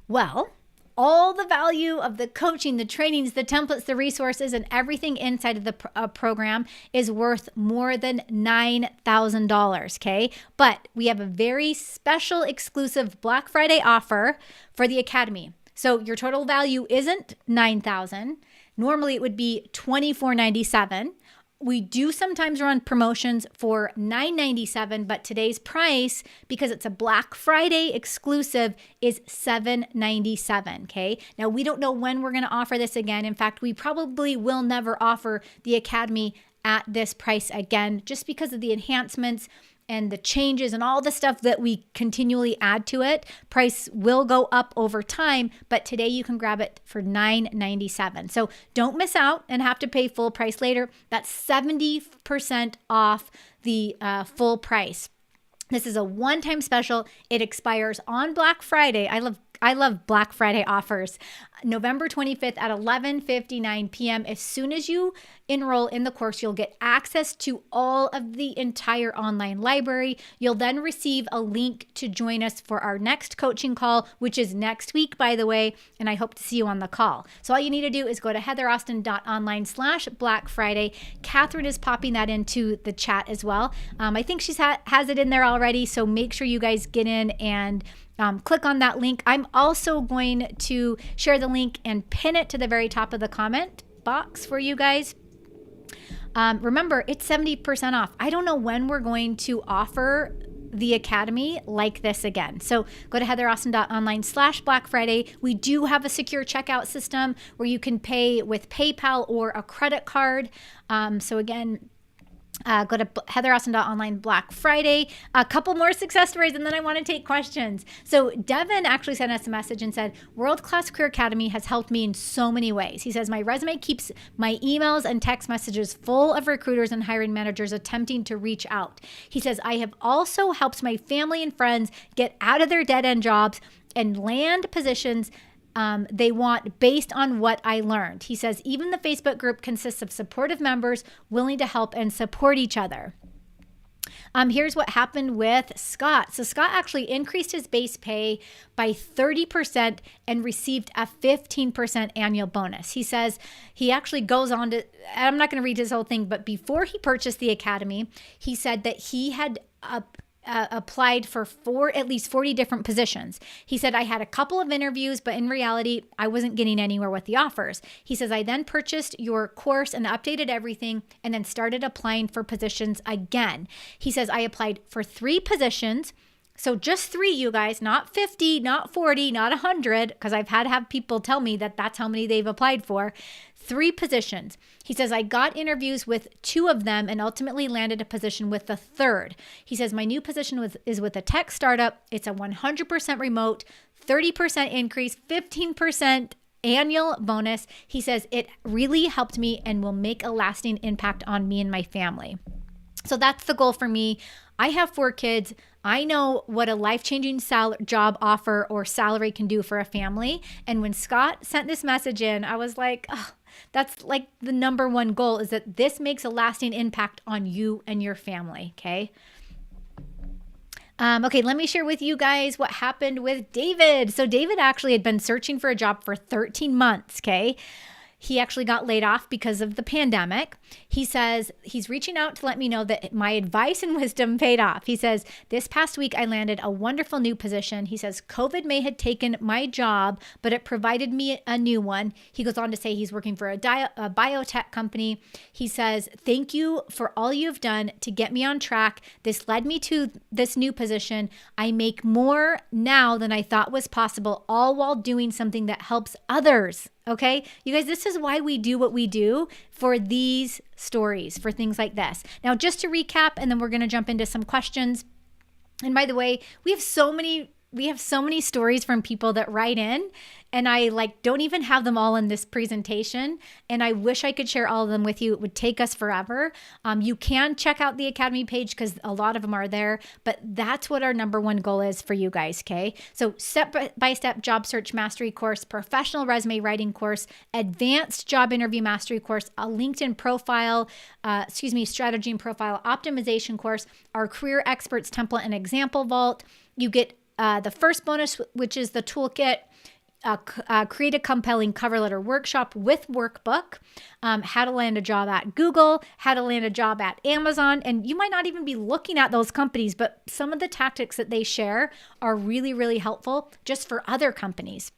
Well, all the value of the coaching, the trainings, the templates, the resources, and everything inside of the program is worth more than $9,000, okay? But we have a very special exclusive Black Friday offer for the Academy. So your total value isn't $9,000. Normally it would be $2,497. We do sometimes run promotions for $997, but today's price, because it's a Black Friday exclusive, is $797, okay? Now, we don't know when we're going to offer this again. In fact, we probably will never offer the Academy at this price again, just because of the enhancements and the changes and all the stuff that we continually add to it. Price will go up over time, but today you can grab it for $997. So don't miss out and have to pay full price later. That's 70% off the full price. This is a one-time special. It expires on Black Friday. I love Black Friday offers. November 25th at 11:59 p.m. As soon as you enroll in the course, you'll get access to all of the entire online library. You'll then receive a link to join us for our next coaching call, which is next week, by the way, and I hope to see you on the call. So all you need to do is go to heatheraustin.online/Black Friday. Catherine is popping that into the chat as well. I think she has it in there already, so make sure you guys get in and click on that link. I'm also going to share the link and pin it to the very top of the comment box for you guys. Remember, it's 70% off. I don't know when we're going to offer the Academy like this again. So go to heatheraustin.online/Black Friday. We do have a secure checkout system where you can pay with PayPal or a credit card. So again, go to heatheraustin.online Black Friday. A couple more success stories, and then I want to take questions. So Devin actually sent us a message and said, World Class Career Academy has helped me in so many ways. He says, my resume keeps my emails and text messages full of recruiters and hiring managers attempting to reach out. He says, I have also helped my family and friends get out of their dead-end jobs and land positions they want based on what I learned. He says, even the Facebook group consists of supportive members willing to help and support each other. Here's what happened with Scott. So Scott actually increased his base pay by 30% and received a 15% annual bonus. He says he actually goes on to, I'm not going to read his whole thing, but before he purchased the Academy, he said that he had applied for at least 40 different positions. He said, I had a couple of interviews, but in reality, I wasn't getting anywhere with the offers. He says, I then purchased your course and updated everything and then started applying for positions again. He says, I applied for 3 positions. So just 3, you guys, not 50, not 40, not 100, because I've had to have people tell me that that's how many they've applied for. 3 positions. He says, I got interviews with 2 of them and ultimately landed a position with the 3rd. He says, my new position is with a tech startup. It's a 100% remote, 30% increase, 15% annual bonus. He says, it really helped me and will make a lasting impact on me and my family. So that's the goal for me. I have 4 kids. I know what a life-changing job offer or salary can do for a family. And when Scott sent this message in, I was like, oh, that's like the number one goal, is that this makes a lasting impact on you and your family, okay? Okay, let me share with you guys what happened with David. So David actually had been searching for a job for 13 months, okay? He actually got laid off because of the pandemic. He says he's reaching out to let me know that my advice and wisdom paid off. He says, this past week I landed a wonderful new position. He says, COVID may have taken my job, but it provided me a new one. He goes on to say he's working for a biotech company. He says, thank you for all you've done to get me on track. This led me to this new position. I make more now than I thought was possible, all while doing something that helps others. Okay, you guys, this is why we do what we do, for these stories, for things like this. Now, just to recap, and then we're going to jump into some questions. And by the way, we have so many we have so many stories from people that write in, and I don't even have them all in this presentation. And I wish I could share all of them with you. It would take us forever. You can check out the Academy page because a lot of them are there, but that's what our number one goal is for you guys. Okay. So step-by-step job search mastery course, professional resume writing course, advanced job interview mastery course, a LinkedIn profile, strategy and profile optimization course, our career experts template and example vault. You get the first bonus, which is the toolkit, create a compelling cover letter workshop with workbook, how to land a job at Google, how to land a job at Amazon. And you might not even be looking at those companies, but some of the tactics that they share are really, really helpful just for other companies.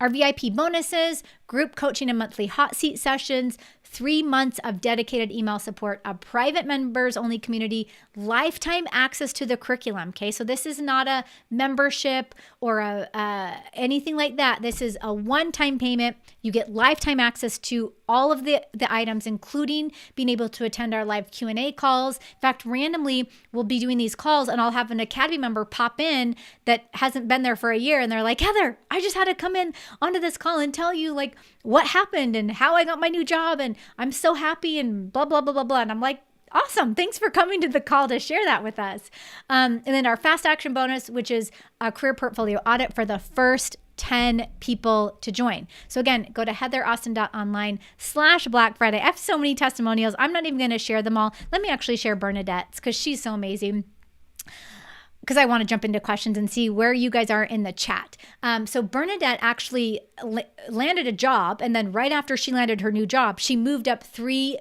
Our VIP bonuses, group coaching and monthly hot seat sessions, 3 months of dedicated email support, a private members only community, lifetime access to the curriculum. Okay, so this is not a membership or anything like that. This is a one-time payment. You get lifetime access to all of the items, including being able to attend our live Q&A calls. In fact, randomly, we'll be doing these calls and I'll have an Academy member pop in that hasn't been there for a year. And they're like, Heather, I just had to come in onto this call and tell you what happened and how I got my new job. And I'm so happy and blah, blah, blah, blah, blah. And I'm like, awesome. Thanks for coming to the call to share that with us. And then our fast action bonus, which is a career portfolio audit for the first 10 people to join. So again, go to heatheraustin.online/Black Friday. I have so many testimonials. I'm not even going to share them all. Let me actually share Bernadette's because she's so amazing. Because I want to jump into questions and see where you guys are in the chat. So Bernadette actually landed a job, and then right after she landed her new job, she moved up 3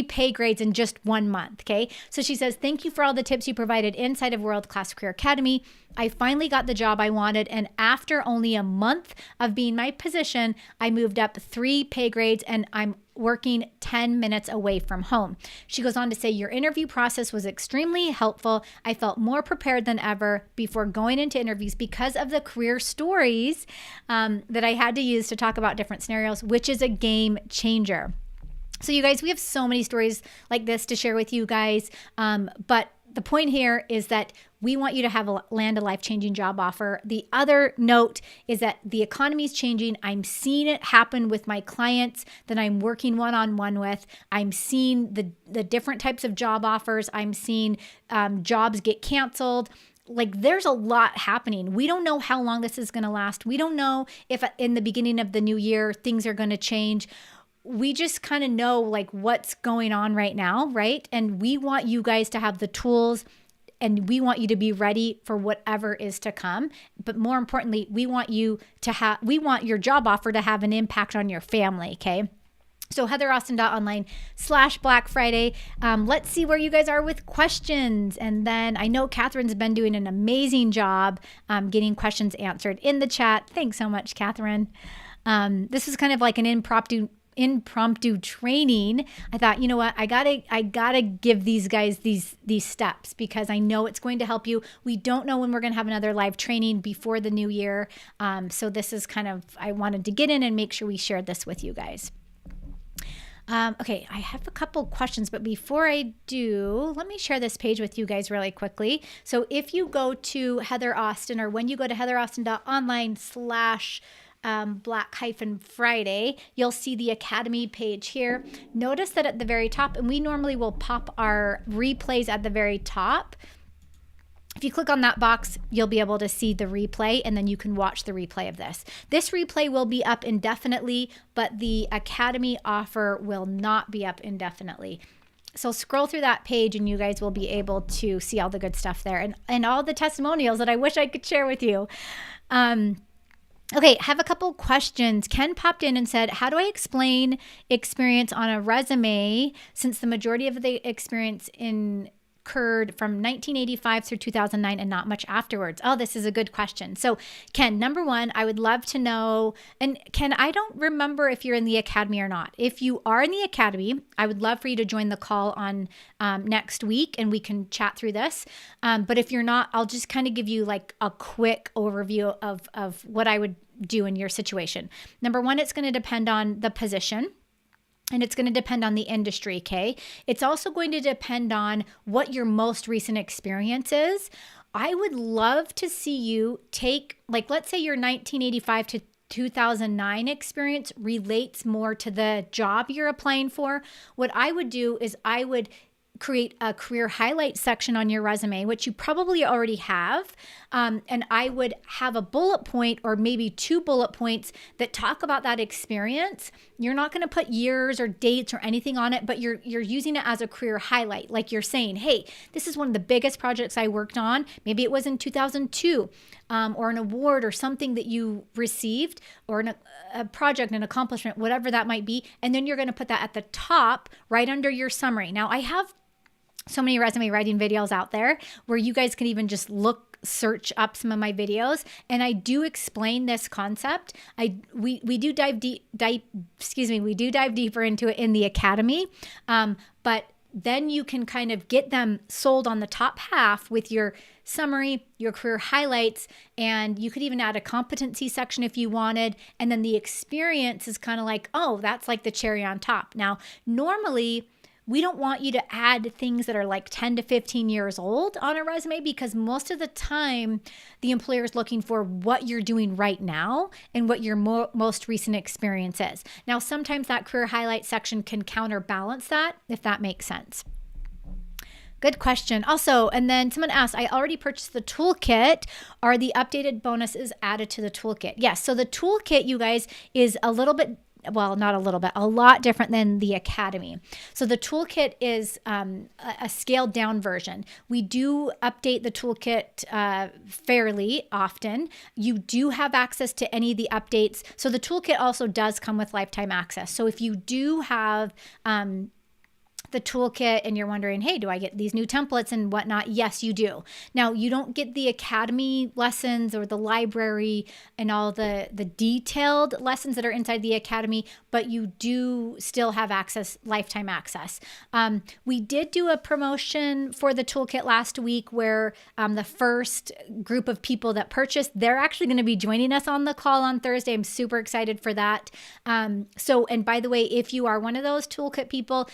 pay grades in just 1 month. Okay. So she says, thank you for all the tips you provided inside of World Class Career Academy. I finally got the job I wanted, and after only a month of being my position, I moved up 3 pay grades, and I'm working 10 minutes away from home. She goes on to say, your interview process was extremely helpful. I felt more prepared than ever before going into interviews because of the career stories that I had to use to talk about different scenarios, which is a game changer. So you guys, we have so many stories like this to share with you guys, but the point here is that we want you to land a life-changing job offer. The other note is that the economy is changing. I'm seeing it happen with my clients that I'm working one-on-one with. I'm seeing the different types of job offers. I'm seeing jobs get canceled. There's a lot happening. We don't know how long this is going to last. We don't know if in the beginning of the new year, things are going to change. We just kind of know what's going on right now, right? And we want you guys to have the tools, and we want you to be ready for whatever is to come. But more importantly, we want your job offer to have an impact on your family, okay? So heatheraustin.online/Black Friday. Let's see where you guys are with questions. And then I know Catherine's been doing an amazing job getting questions answered in the chat. Thanks so much, Catherine. This is kind of like an impromptu training. I thought, you know what, I gotta give these guys these steps because I know it's going to help you. We don't know when we're going to have another live training before the new year. So this is I wanted to get in and make sure we shared this with you guys. Okay, I have a couple questions, but before I do, let me share this page with you guys really quickly. So if you go to Heather Austin, or when you go to heatheraustin.online/Black-Friday, you'll see the Academy page here. Notice that at the very top, and we normally will pop our replays at the very top. If you click on that box, you'll be able to see the replay, and then you can watch the replay of this. This replay will be up indefinitely, but the Academy offer will not be up indefinitely. So scroll through that page and you guys will be able to see all the good stuff there and all the testimonials that I wish I could share with you. Okay, I have a couple questions. Ken popped in and said, how do I explain experience on a resume since the majority of the experience occurred from 1985 through 2009 and not much afterwards? Oh, this is a good question. So Ken, number one, I would love to know, and Ken, I don't remember if you're in the Academy or not. If you are in the Academy, I would love for you to join the call on next week and we can chat through this. But if you're not, I'll just kind of give you a quick overview of what I would do in your situation. Number one, it's going to depend on the position. And it's going to depend on the industry, okay? It's also going to depend on what your most recent experience is. I would love to see you take, like, let's say your 1985 to 2009 experience relates more to the job you're applying for. What I would do is I would create a career highlight section on your resume, which you probably already have. And I would have a bullet point or maybe 2 bullet points that talk about that experience. You're not going to put years or dates or anything on it, but you're using it as a career highlight. Like you're saying, hey, this is one of the biggest projects I worked on. Maybe it was in 2002, or an award or something that you received, or a project, an accomplishment, whatever that might be. And then you're going to put that at the top right under your summary. Now, I have so many resume writing videos out there where you guys can even just search up some of my videos, and I do explain this concept. We do dive deeper into it in the academy, but then you can kind of get them sold on the top half with your summary, your career highlights, and you could even add a competency section if you wanted. And then the experience is kind of like, oh, that's like the cherry on top. Now, normally, we don't want you to add things that are like 10 to 15 years old on a resume, because most of the time the employer is looking for what you're doing right now and what your most recent experience is. Now, sometimes that career highlight section can counterbalance that, if that makes sense. Good question. Also, and then someone asked, I already purchased the toolkit. Are the updated bonuses added to the toolkit? Yes. So the toolkit, you guys, is a little bit, well, not a little bit, a lot different than the academy. So the toolkit is a scaled down version. We do update the toolkit fairly often. You do have access to any of the updates. So the toolkit also does come with lifetime access. So if you do have the toolkit and you're wondering, hey, do I get these new templates and whatnot? Yes, you do. Now, you don't get the academy lessons or the library and all the detailed lessons that are inside the academy, but you do still have access, lifetime access. We did do a promotion for the toolkit last week where the first group of people that purchased, they're actually going to be joining us on the call on Thursday. I'm super excited for that. And by the way, if you are one of those toolkit people,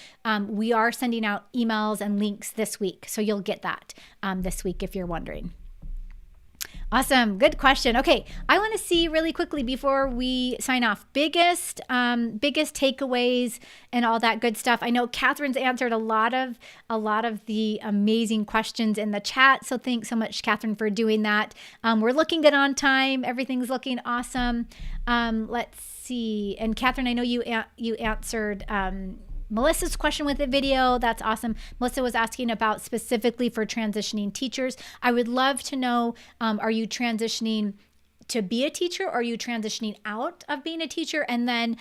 we are sending out emails and links this week. So you'll get that this week if you're wondering. Awesome. Good question. Okay. I want to see really quickly before we sign off, biggest takeaways and all that good stuff. I know Catherine's answered a lot of the amazing questions in the chat. So thanks so much, Catherine, for doing that. We're looking good on time. Everything's looking awesome. Let's see. And Catherine, I know you answered, Melissa's question with the video. That's awesome. Melissa was asking about specifically for transitioning teachers. I would love to know, are you transitioning to be a teacher, or are you transitioning out of being a teacher? And then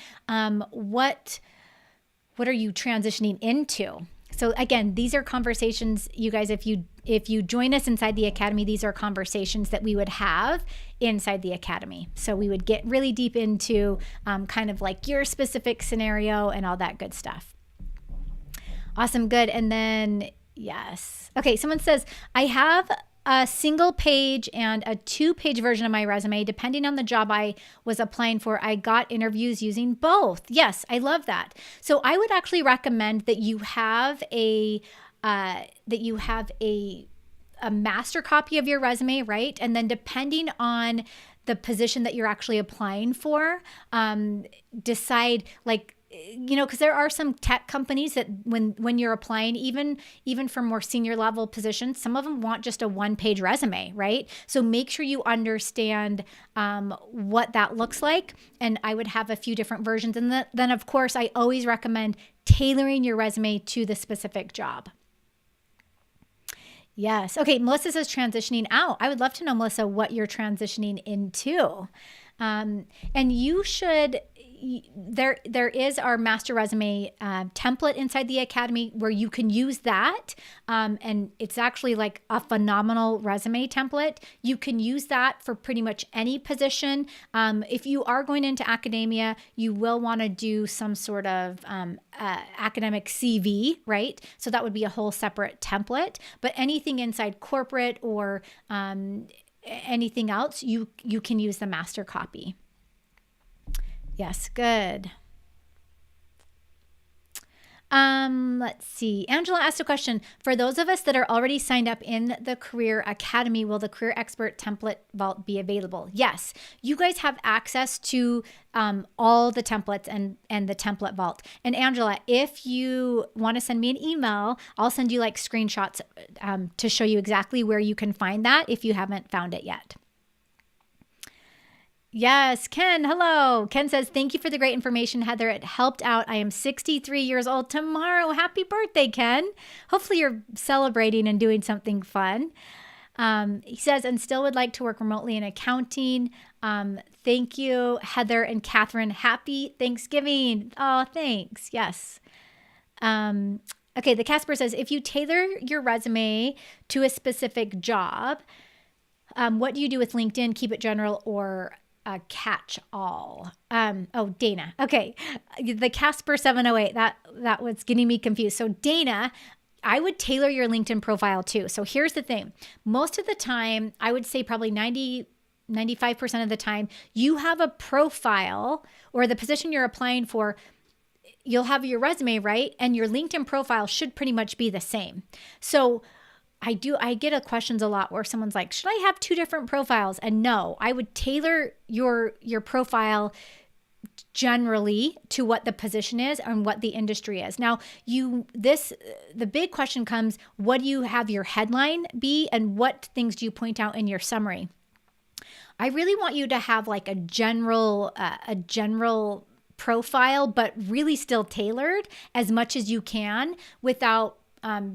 what are you transitioning into? So again, these are conversations, you guys, if you join us inside the academy, these are conversations that we would have inside the academy. So we would get really deep into kind of like your specific scenario and all that good stuff. Awesome. Good. And then, yes. Okay. Someone says, I have a single page and a 2-page version of my resume. Depending on the job I was applying for, I got interviews using both. Yes, I love that. So I would actually recommend that you have a master copy of your resume, right? And then depending on the position that you're actually applying for, decide, like, because there are some tech companies that when you're applying, even for more senior level positions, some of them want just a 1-page resume, right? So make sure you understand what that looks like. And I would have a few different versions. And then of course, I always recommend tailoring your resume to the specific job. Yes. Okay. Melissa says transitioning out. I would love to know, Melissa, what you're transitioning into. And you should, there is our master resume template inside the academy where you can use that. And it's actually like a phenomenal resume template. You can use that for pretty much any position. If you are going into academia, you will want to do some sort of academic CV, right? So that would be a whole separate template. But anything inside corporate or anything else, you can use the master copy. Yes, good. Let's see. Angela asked a question. For those of us that are already signed up in the Career Academy, will the Career Expert Template Vault be available? Yes. You guys have access to all the templates and the template vault. And Angela, if you want to send me an email, I'll send you like screenshots to show you exactly where you can find that if you haven't found it yet. Yes, Ken, hello. Ken says, thank you for the great information, Heather. It helped out. I am 63 years old tomorrow. Happy birthday, Ken. Hopefully you're celebrating and doing something fun. He says, and still would like to work remotely in accounting. Thank you, Heather and Catherine. Happy Thanksgiving. Oh, thanks. Yes. Okay, the Casper says, if you tailor your resume to a specific job, what do you do with LinkedIn? Keep it general or a catch-all? Oh, Dana. Okay. The Casper 708, that was getting me confused. So Dana, I would tailor your LinkedIn profile too. So here's the thing. Most of the time, I would say probably 95% of the time, you have a profile or the position you're applying for, you'll have your resume, right? And your LinkedIn profile should pretty much be the same. So I get questions a lot where someone's like, should I have two different profiles? And no, I would tailor your profile generally to what the position is and what the industry is. Now, the big question comes, what do you have your headline be and what things do you point out in your summary? I really want you to have like a general profile, but really still tailored as much as you can without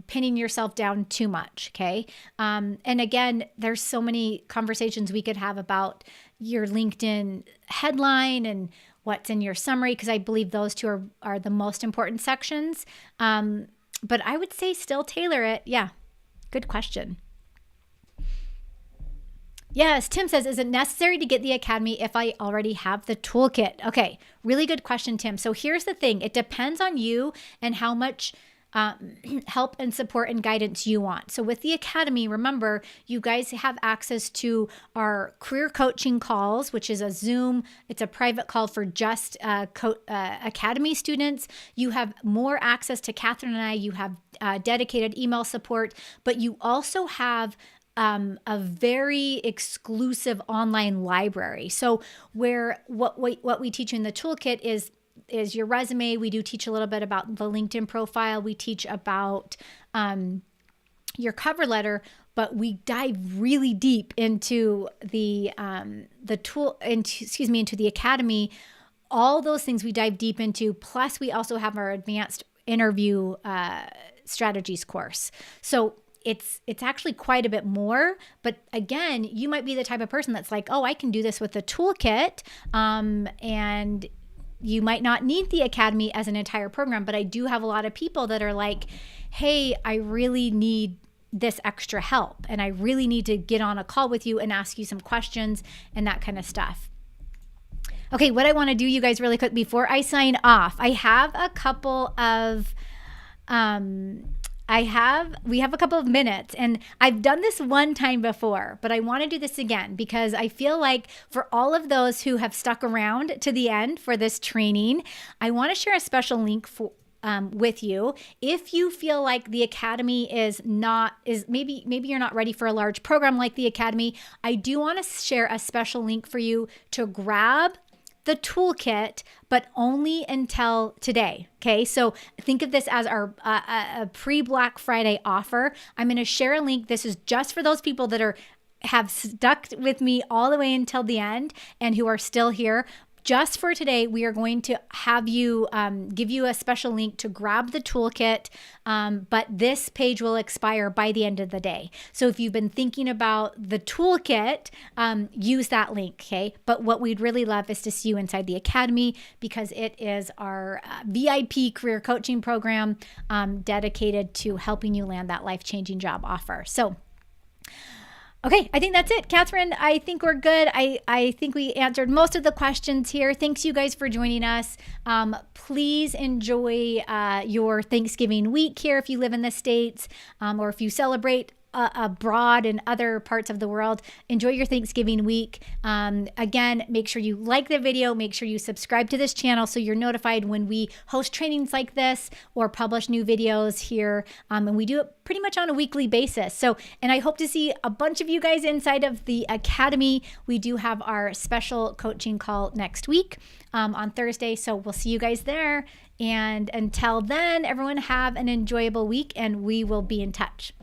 pinning yourself down too much. Okay. And again, there's so many conversations we could have about your LinkedIn headline and what's in your summary, because I believe those two are the most important sections. But I would say still tailor it. Yeah. Good question. Yes, Tim says, is it necessary to get the academy if I already have the toolkit? Okay, really good question, Tim. So here's the thing. It depends on you and how much help and support and guidance you want. So with the academy, remember, you guys have access to our career coaching calls, which is a Zoom. It's a private call for just academy students. You have more access to Catherine and I. You have dedicated email support, but you also have a very exclusive online library. So where what we teach you in the toolkit is your resume. We do teach a little bit about the LinkedIn profile. We teach about your cover letter, but we dive really deep into the academy. All those things we dive deep into. Plus, we also have our advanced interview strategies course. So it's actually quite a bit more, but again, you might be the type of person that's like, oh, I can do this with the toolkit, and you might not need the academy as an entire program. But I do have a lot of people that are like, hey, I really need this extra help, and I really need to get on a call with you and ask you some questions and that kind of stuff. Okay, what I want to do, you guys, really quick before I sign off, I have a couple of we have a couple of minutes, and I've done this one time before, but I want to do this again because I feel like for all of those who have stuck around to the end for this training, I want to share a special link with you. If you feel like the academy is maybe you're not ready for a large program like the academy, I do want to share a special link for you to grab the toolkit, but only until today. Okay, so think of this as our a pre-Black Friday offer. I'm going to share a link. This is just for those people that have stuck with me all the way until the end and who are still here. Just for today, we are going to have you give you a special link to grab the toolkit, but this page will expire by the end of the day. So if you've been thinking about the toolkit, use that link, okay? But what we'd really love is to see you inside the academy because it is our VIP career coaching program dedicated to helping you land that life-changing job offer. So okay, I think that's it. Catherine, I think we're good. I think we answered most of the questions here. Thanks you guys for joining us. Please enjoy your Thanksgiving week here if you live in the States, or if you celebrate abroad and other parts of the world, enjoy your Thanksgiving week. Again, make sure you like the video, make sure you subscribe to this channel so you're notified when we host trainings like this or publish new videos here. And we do it pretty much on a weekly basis. So, and I hope to see a bunch of you guys inside of the Academy. We do have our special coaching call next week on Thursday. So we'll see you guys there. And until then, everyone have an enjoyable week and we will be in touch.